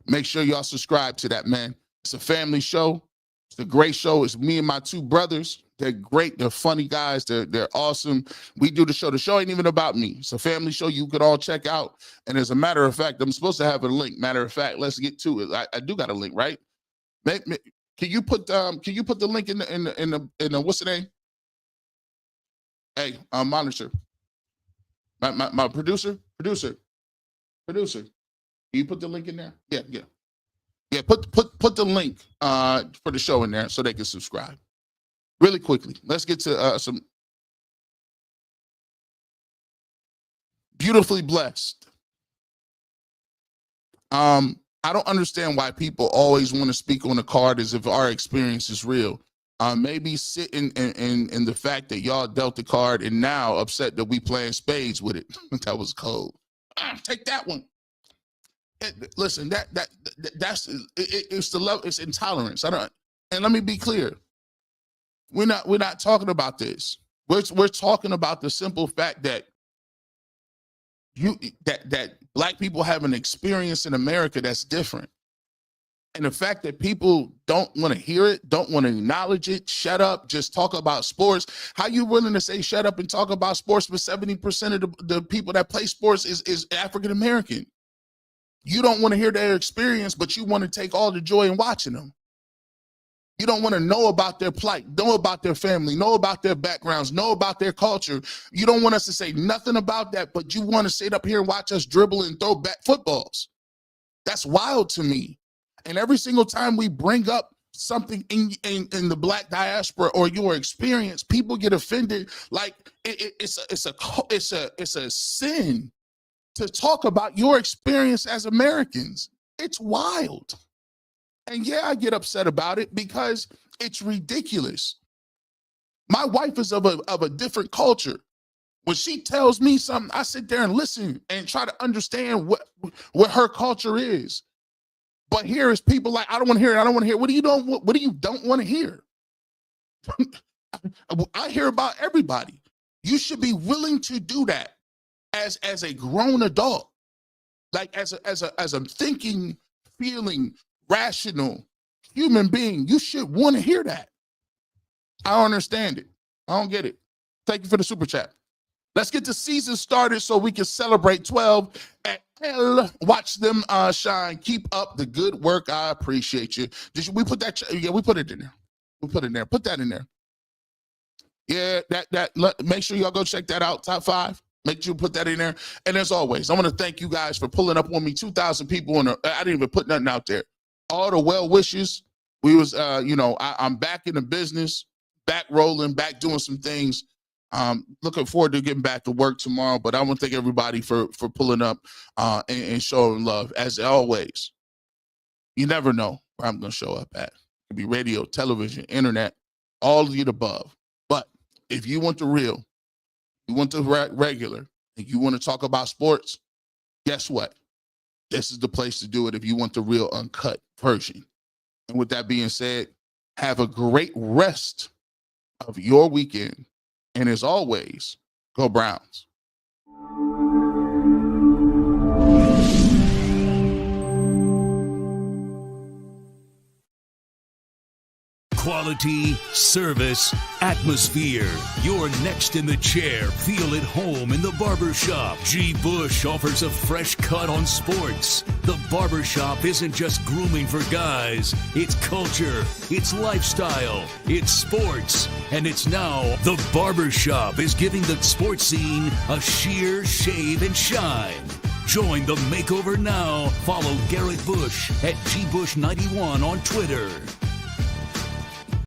Make sure y'all subscribe to that, man. It's a family show. It's a great show. It's me and my two brothers. They're great. They're funny guys. They're awesome. We do the show. The show ain't even about me. It's a family show you could all check out. And as a matter of fact, I'm supposed to have a link. Matter of fact, let's get to it. I do got a link, right? Can you put the link in the what's the name? Hey, monitor. My producer. Can you put the link in there? Yeah. Put the link for the show in there so they can subscribe. Really quickly, let's get to some beautifully blessed. I don't understand why people always want to speak on the card as if our experience is real. Maybe sit in the fact that y'all dealt the card and now upset that we playing spades with it. That was cold. Take that one. Listen, it's the level. It's intolerance. And let me be clear. We're not talking about this. We're talking about the simple fact that that Black people have an experience in America that's different. And the fact that people don't want to hear it, don't want to acknowledge it, shut up, just talk about sports. How you willing to say shut up and talk about sports, but 70% of the people that play sports is African American? You don't want to hear their experience, but you want to take all the joy in watching them. You don't want to know about their plight, know about their family, know about their backgrounds, know about their culture. You don't want us to say nothing about that, but you want to sit up here and watch us dribble and throw back footballs. That's wild to me. And every single time we bring up something in the Black diaspora or your experience, people get offended. Like it's a sin to talk about your experience as Americans. It's wild. And yeah, I get upset about it because it's ridiculous. My wife is of a different culture. When she tells me something, I sit there and listen and try to understand what her culture is. But here is people like, I don't want to hear it. I don't want to hear it. What do you don't want to hear? I hear about everybody. You should be willing to do that as a grown adult, like as a thinking, feeling, rational human being. You should want to hear that. I don't understand it. I don't get it. Thank you for the super chat. Let's get the season started so we can celebrate 12 at L. Watch them shine. Keep up the good work. I appreciate you. We put that? Yeah, we put it in there. We put it in there. Put that in there. Yeah, make sure y'all go check that out. Top 5. Make sure you put that in there. And as always, I want to thank you guys for pulling up on me. 2,000 people I didn't even put nothing out there. All the well wishes. We was, I'm back in the business, back rolling, back doing some things. Looking forward to getting back to work tomorrow. But I want to thank everybody for pulling up and showing love. As always, you never know where I'm going to show up at. It could be radio, television, internet, all of the above. But if you want the real, you want the regular, and you want to talk about sports, guess what? This is the place to do it if you want the real uncut version. And with that being said, have a great rest of your weekend. And as always, go Browns. Quality, service, atmosphere. You're next in the chair. Feel at home in the barbershop. G. Bush offers a fresh cut on sports. The barbershop isn't just grooming for guys. It's culture, it's lifestyle, it's sports. And it's now the barbershop is giving the sports scene a sheer shave and shine. Join the makeover now. Follow Garrett Bush at GBush91 on Twitter.